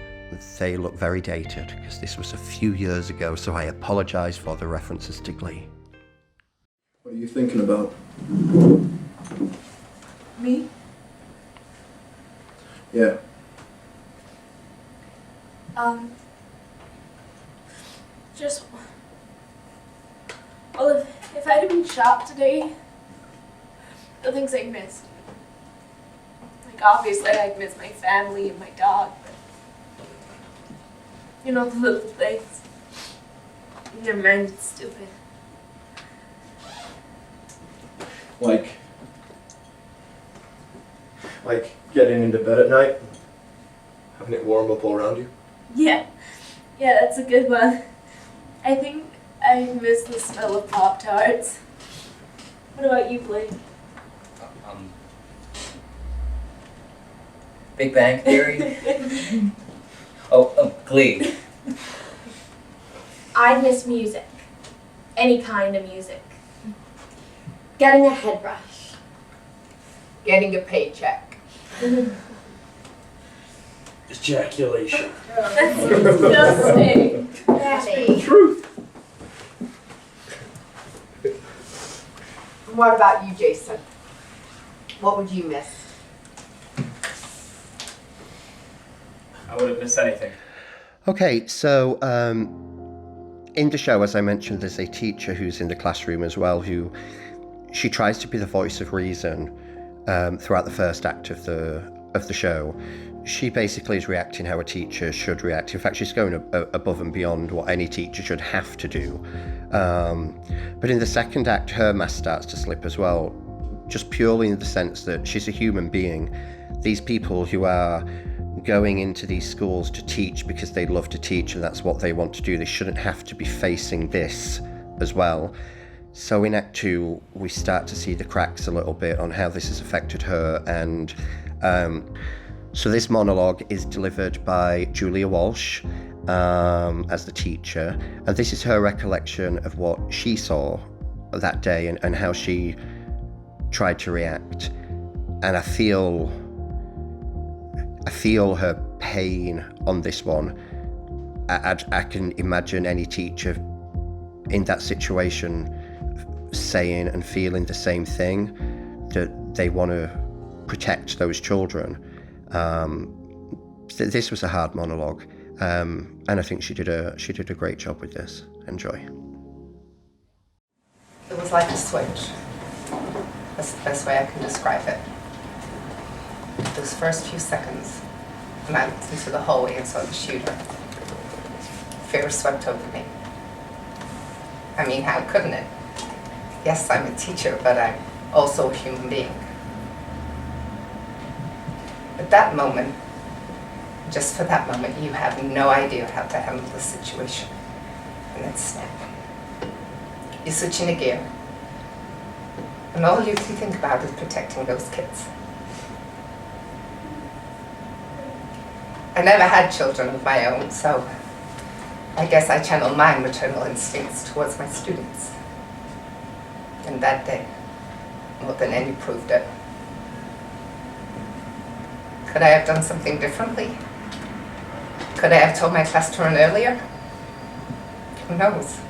they look very dated because this was a few years ago. So I apologise for the references to Glee. What are you thinking about? Me? Yeah. Well, if I'd have been shot today, the things I'd missed. Like, obviously, I'd miss my family and my dog, but, the little things. Never mind, it's stupid. Like getting into bed at night, having it warm up all around you? Yeah, that's a good one. I think I miss the smell of Pop-Tarts. What about you, Blake? Big Bang Theory? Glee. I miss music. Any kind of music. Getting a headbrush. Getting a paycheck. Ejaculation. That's disgusting. Daddy. Truth. What about you, Jason? What would you miss? I wouldn't miss anything. Okay, so in the show, as I mentioned, there's a teacher who's in the classroom as well, she tries to be the voice of reason throughout the first act of the show. She basically is reacting how a teacher should react. In fact, she's going above and beyond what any teacher should have to do. But in the second act, her mask starts to slip as well, just purely in the sense that she's a human being. These people who are going into these schools to teach because they love to teach and that's what they want to do, they shouldn't have to be facing this as well. So in Act 2, we start to see the cracks a little bit on how this has affected her. And so this monologue is delivered by Julia Walsh as the teacher. And this is her recollection of what she saw that day and how she tried to react. And I feel her pain on this one. I can imagine any teacher in that situation saying and feeling the same thing, that they want to protect those children. This was a hard monologue, and I think she did a great job with this. Enjoy. It was like a switch. That's the best way I can describe it. Those first few seconds, when I looked into the hallway and saw the shooter, fear swept over me. I mean, how couldn't it? Yes, I'm a teacher, but I'm also a human being. At that moment, just for that moment, you have no idea how to handle the situation. And then snap. You switch in a gear. And all you can think about is protecting those kids. I never had children of my own, so I guess I channel my maternal instincts towards my students. And that day, more than any, proved it. Could I have done something differently? Could I have told my class to run earlier? Who knows?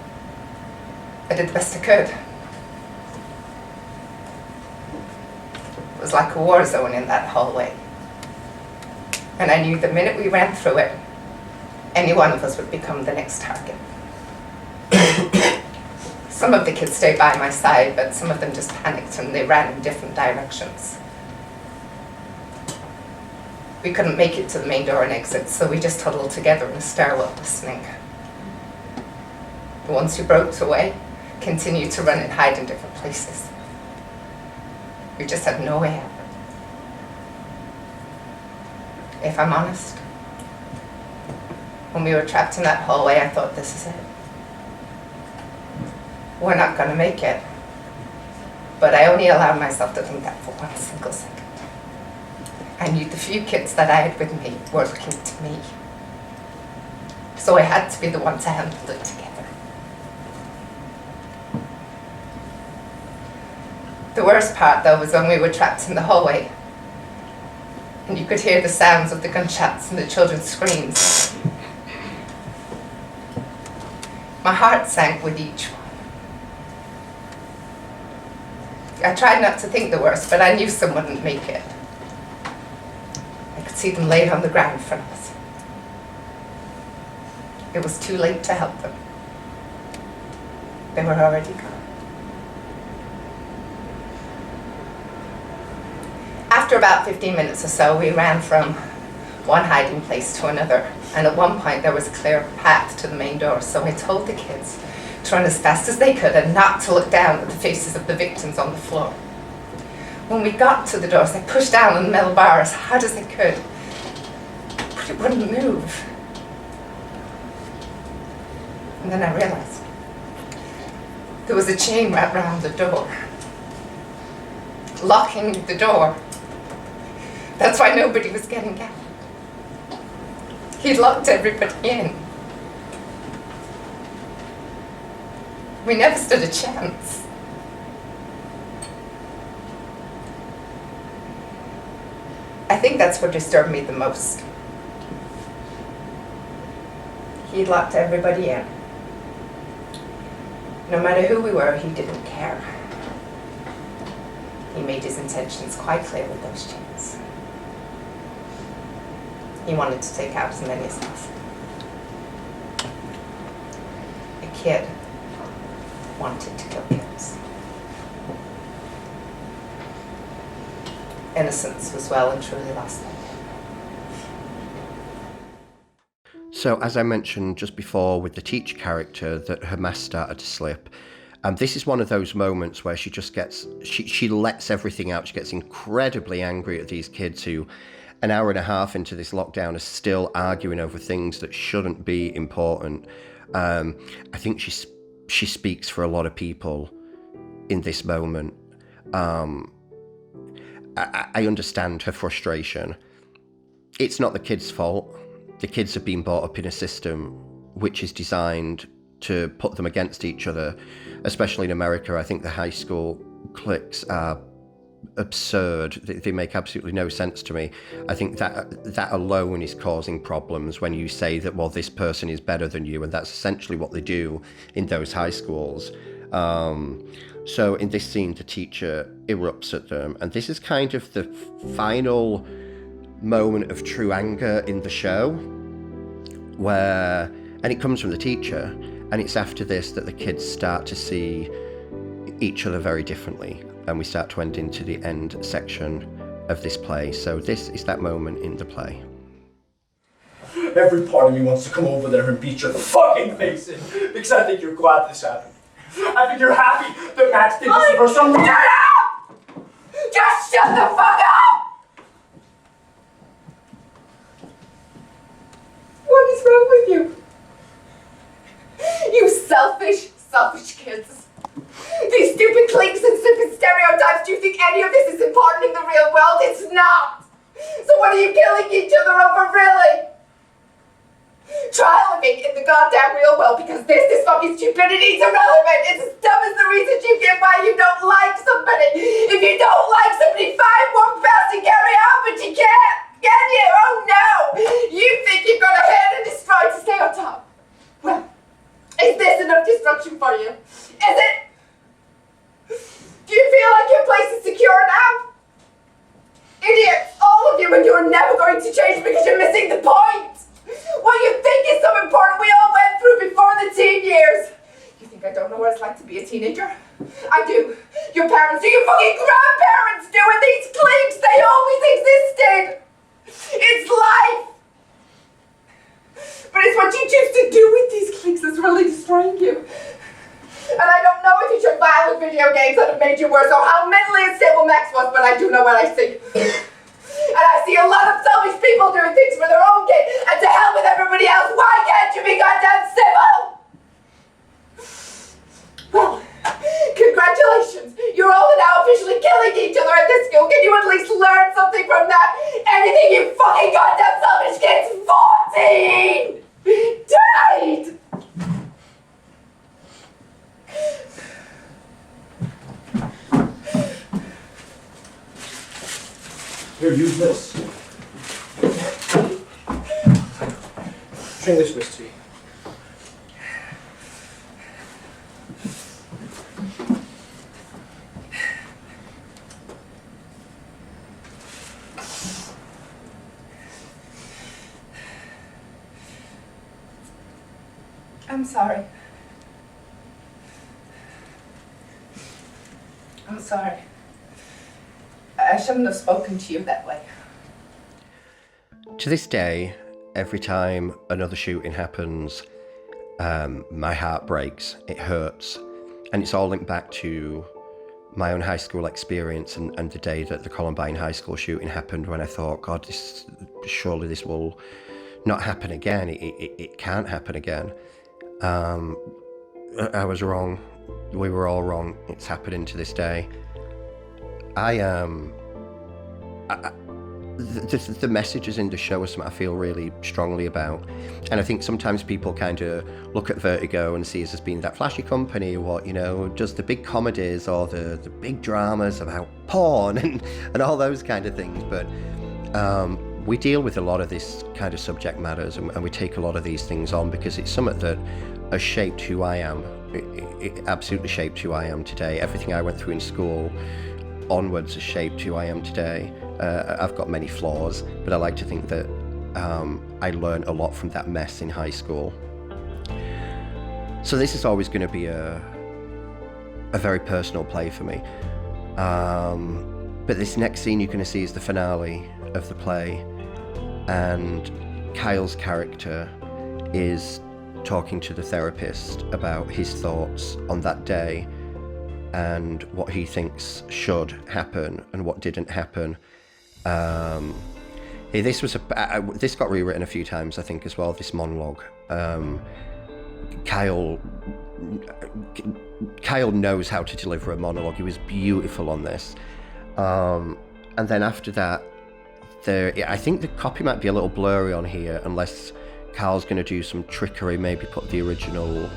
I did the best I could. It was like a war zone in that hallway. And I knew the minute we ran through it, any one of us would become the next target. Some of the kids stayed by my side, but some of them just panicked and they ran in different directions. We couldn't make it to the main door and exit, so we just huddled together in the stairwell listening. The ones who broke away continued to run and hide in different places. We just had no way out. If I'm honest, when we were trapped in that hallway, I thought, this is it. We're not gonna make it. But I only allowed myself to think that for 1 single second. I knew the few kids that I had with me were looking to me. So I had to be the one to handle it together. The worst part, though, was when we were trapped in the hallway and you could hear the sounds of the gunshots and the children's screams. My heart sank with each one. I tried not to think the worst, but I knew some wouldn't make it. I could see them laid on the ground in front of us. It was too late to help them. They were already gone. After about 15 minutes or so, we ran from one hiding place to another, and at one point there was a clear path to the main door, so I told the kids to run as fast as they could and not to look down at the faces of the victims on the floor. When we got to the doors, I pushed down on the metal bar as hard as I could, but it wouldn't move. And then I realized there was a chain wrapped around the door, locking the door. That's why nobody was getting out. He'd locked everybody in. We never stood a chance. I think that's what disturbed me the most. He'd locked everybody in. No matter who we were, he didn't care. He made his intentions quite clear with those chains. He wanted to take out as many as possible. A kid wanted to kill kids. Innocence was well and truly lost that day. So, as I mentioned just before with the teacher character, that her mask started to slip. And this is one of those moments where she just gets, she lets everything out. She gets incredibly angry at these kids who, an hour and a half into this lockdown, are still arguing over things that shouldn't be important. I think she speaks for a lot of people in this moment. I understand her frustration. It's not the kids' fault. The kids have been brought up in a system which is designed to put them against each other, especially in America. I think the high school cliques are absurd. They make absolutely no sense to me. I think that alone is causing problems when you say that, well, this person is better than you, and that's essentially what they do in those high schools. So in this scene, the teacher erupts at them, and this is kind of the final moment of true anger in the show, and it comes from the teacher, and it's after this that the kids start to see, each other very differently, and we start to end into the end section of this play. So this is that moment in the play. Every part of me wants to come over there and beat your fucking face in, because I think you're glad this happened. I think you're happy that Max did this for some reason. Shut up! Just shut the fuck up! What is wrong with you? You selfish kids. These stupid cliques and stupid stereotypes, do you think any of this is important in the real world? It's not! So what are you killing each other over, really? Try living in the goddamn real world, because this fucking stupidity is irrelevant. It's as dumb as the reasons you give why you don't like somebody. If you don't like somebody, fine, walk past and carry on, but you can't. Can you? Oh no! You think you've got a hand in this fight to stay on top. Well, is this enough destruction for you? Is it? Do you feel like your place is secure now? Idiots, all of you, and you're never going to change because you're missing the point. What you think is so important we all went through before the teen years. You think I don't know what it's like to be a teenager? I do. Your parents do, your fucking grandparents do, and these cliques, they always existed. It's life. But it's what you choose to do with these cliques that's really destroying you. And I don't know if it's your violent video games that have made you worse or how mentally unstable Max was, but I do know what I see. And I see a lot of selfish people doing things for their own gain, and to hell with everybody else. Why can't you be goddamn civil? Well, congratulations. You're all now officially killing each other at this school. Can you at least learn something from that? Anything, you fucking goddamn selfish kids. 14 died. Here, use this. Drink this whiskey. I'm sorry. I'm sorry. I shouldn't have spoken to you that way. To this day, every time another shooting happens, my heart breaks, it hurts, and it's all linked back to my own high school experience and the day that the Columbine High School shooting happened, when I thought, God, surely this will not happen again. It can't happen again. I was wrong. We were all wrong. It's happening to this day. The messages in the show are something I feel really strongly about, and I think sometimes people kind of look at Vertigo and see us as being that flashy company, what, you know, does the big comedies or the big dramas about porn and all those kind of things, but we deal with a lot of this kind of subject matters, and we take a lot of these things on because it's something that has shaped who I am. It absolutely shaped who I am today. Everything I went through in school onwards has shaped who I am today. I've got many flaws, but I like to think that I learned a lot from that mess in high school. So this is always going to be a very personal play for me. But this next scene you're going to see is the finale of the play, and Kyle's character is talking to the therapist about his thoughts on that day and what he thinks should happen and what didn't happen. This got rewritten a few times, I think, as well, this monologue. Kyle knows how to deliver a monologue. He was beautiful on this. And then after that, I think the copy might be a little blurry on here, unless Carl's going to do some trickery, maybe put the original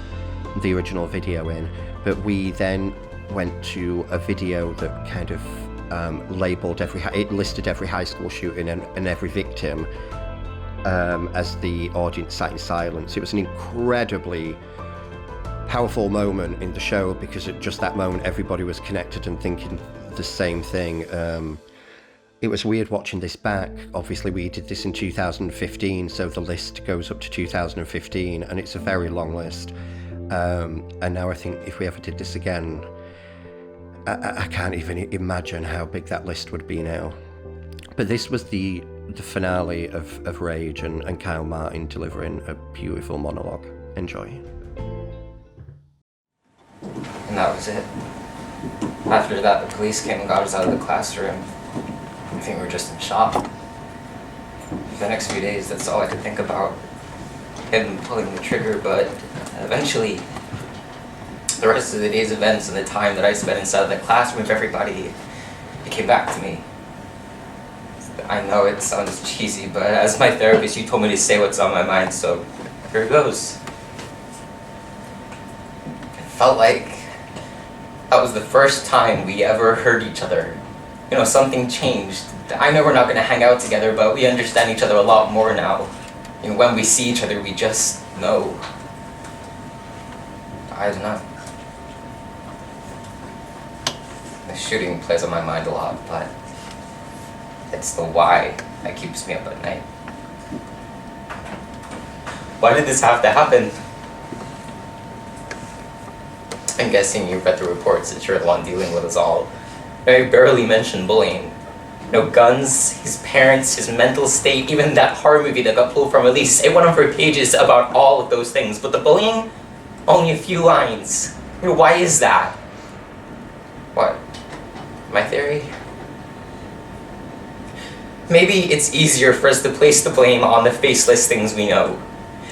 video in. But we then went to a video that kind of it listed every high school shooting and every victim as the audience sat in silence. It was an incredibly powerful moment in the show, because at just that moment everybody was connected and thinking the same thing. It was weird watching this back. Obviously we did this in 2015, so the list goes up to 2015, and it's a very long list. And now I think if we ever did this again, I can't even imagine how big that list would be now. But this was the finale of Rage and Kyle Martin delivering a beautiful monologue. Enjoy. And that was it. After that, the police came and got us out of the classroom. I think we were just in shock. The next few days, that's all I could think about. Him pulling the trigger, but eventually, the rest of the day's events and the time that I spent inside of the classroom with everybody, it came back to me. I know it sounds cheesy, but as my therapist, you told me to say what's on my mind, so here it goes. It felt like that was the first time we ever heard each other. You know, something changed. I know we're not going to hang out together, but we understand each other a lot more now. You know, when we see each other, we just know. I don't know. The shooting plays on my mind a lot, but it's the why that keeps me up at night. Why did this have to happen? I'm guessing you've read the reports that you're the one dealing with us all. I barely mentioned bullying. You know, guns, his parents, his mental state, even that horror movie that got pulled from release. It went on for pages about all of those things. But the bullying, only a few lines. You know, why is that? What? My theory? Maybe it's easier for us to place the blame on the faceless things we know.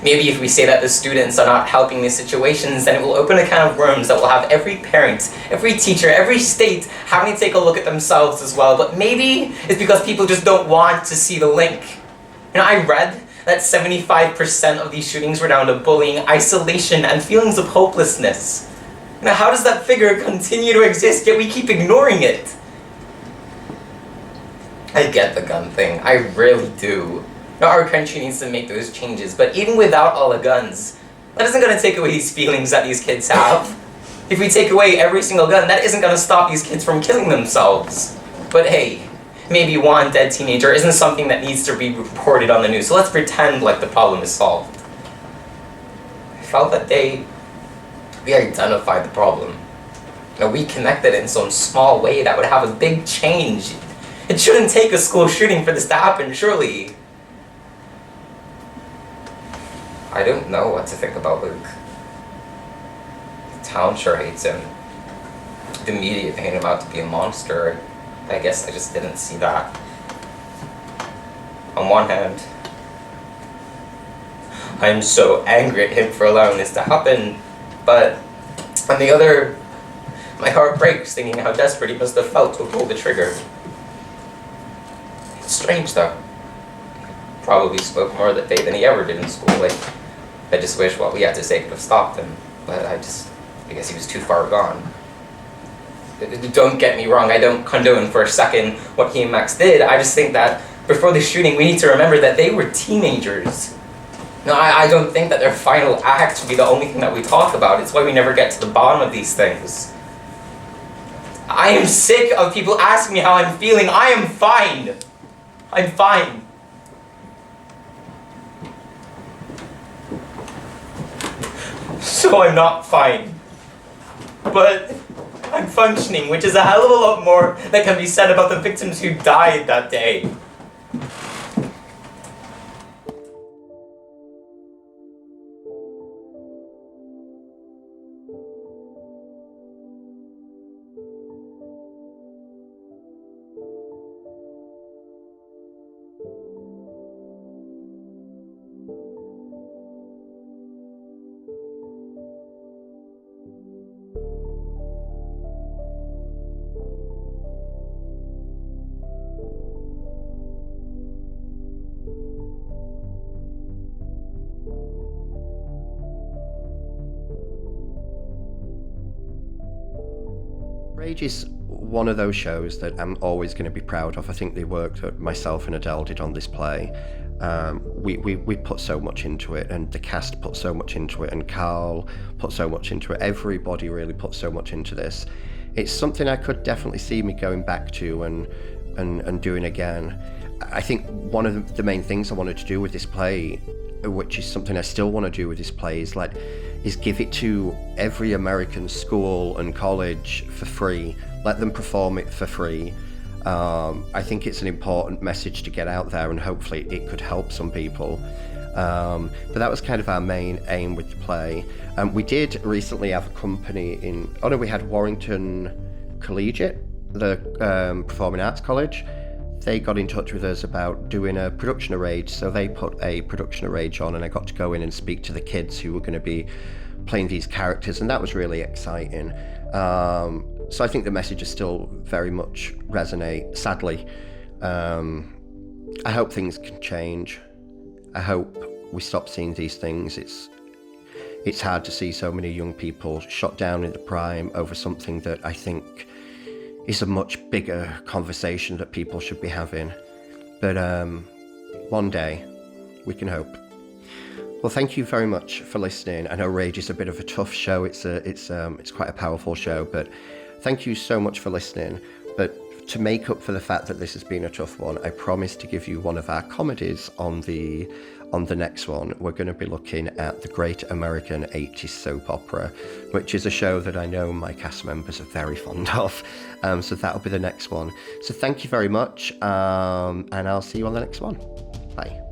Maybe if we say that the students are not helping these situations, then it will open a can of worms that will have every parent, every teacher, every state having to take a look at themselves as well. But maybe it's because people just don't want to see the link. You know, I read that 75% of these shootings were down to bullying, isolation, and feelings of hopelessness. Now, how does that figure continue to exist, yet we keep ignoring it? I get the gun thing, I really do. Now, our country needs to make those changes, but even without all the guns, that isn't going to take away these feelings that these kids have. If we take away every single gun, that isn't going to stop these kids from killing themselves. But hey, maybe one dead teenager isn't something that needs to be reported on the news, so let's pretend like the problem is solved. I felt that we identified the problem. You know, we connected in some small way that would have a big change. It shouldn't take a school shooting for this to happen, surely. I don't know what to think about Luke. The town sure hates him. The media paint him out to be a monster. I guess I just didn't see that. On one hand, I'm so angry at him for allowing this to happen, but on the other, my heart breaks thinking how desperate he must have felt to pull the trigger. It's strange though. Probably spoke more that day than he ever did in school. Like, I just wish what we had to say could have stopped him, but I guess he was too far gone. Don't get me wrong, I don't condone for a second what he and Max did. I just think that before the shooting, we need to remember that they were teenagers. No, I don't think that their final act should be the only thing that we talk about. It's why we never get to the bottom of these things. I am sick of people asking me how I'm feeling. I am fine. I'm fine. So I'm not fine. But I'm functioning, which is a hell of a lot more that can be said about the victims who died that day. Rage is one of those shows that I'm always going to be proud of. I think the work that myself and Adele did on this play, we put so much into it, and the cast put so much into it, and Carl put so much into it. Everybody really put so much into this. It's something I could definitely see me going back to and doing again. I think one of the main things I wanted to do with this play, which is something I still want to do with this play, is like is give it to every American school and college for free. Let them perform it for free. I think it's an important message to get out there, and hopefully it could help some people. But that was kind of our main aim with the play. We did recently have a company we had Warrington Collegiate, the Performing Arts College. They got in touch with us about doing a production arranged, so they put a production arranged on, and I got to go in and speak to the kids who were going to be playing these characters, and that was really exciting. So I think the messages still very much resonate, sadly. I hope things can change. I hope we stop seeing these things. It's hard to see so many young people shot down in the prime over something that I think is a much bigger conversation that people should be having. But one day, we can hope. Well, thank you very much for listening. I know Rage is a bit of a tough show. It's quite a powerful show, but thank you so much for listening. But to make up for the fact that this has been a tough one, I promise to give you one of our comedies on the next one. We're going to be looking at the Great American 80s Soap Opera, which is a show that I know my cast members are very fond of. So that'll be the next one. So thank you very much, and I'll see you on the next one. Bye.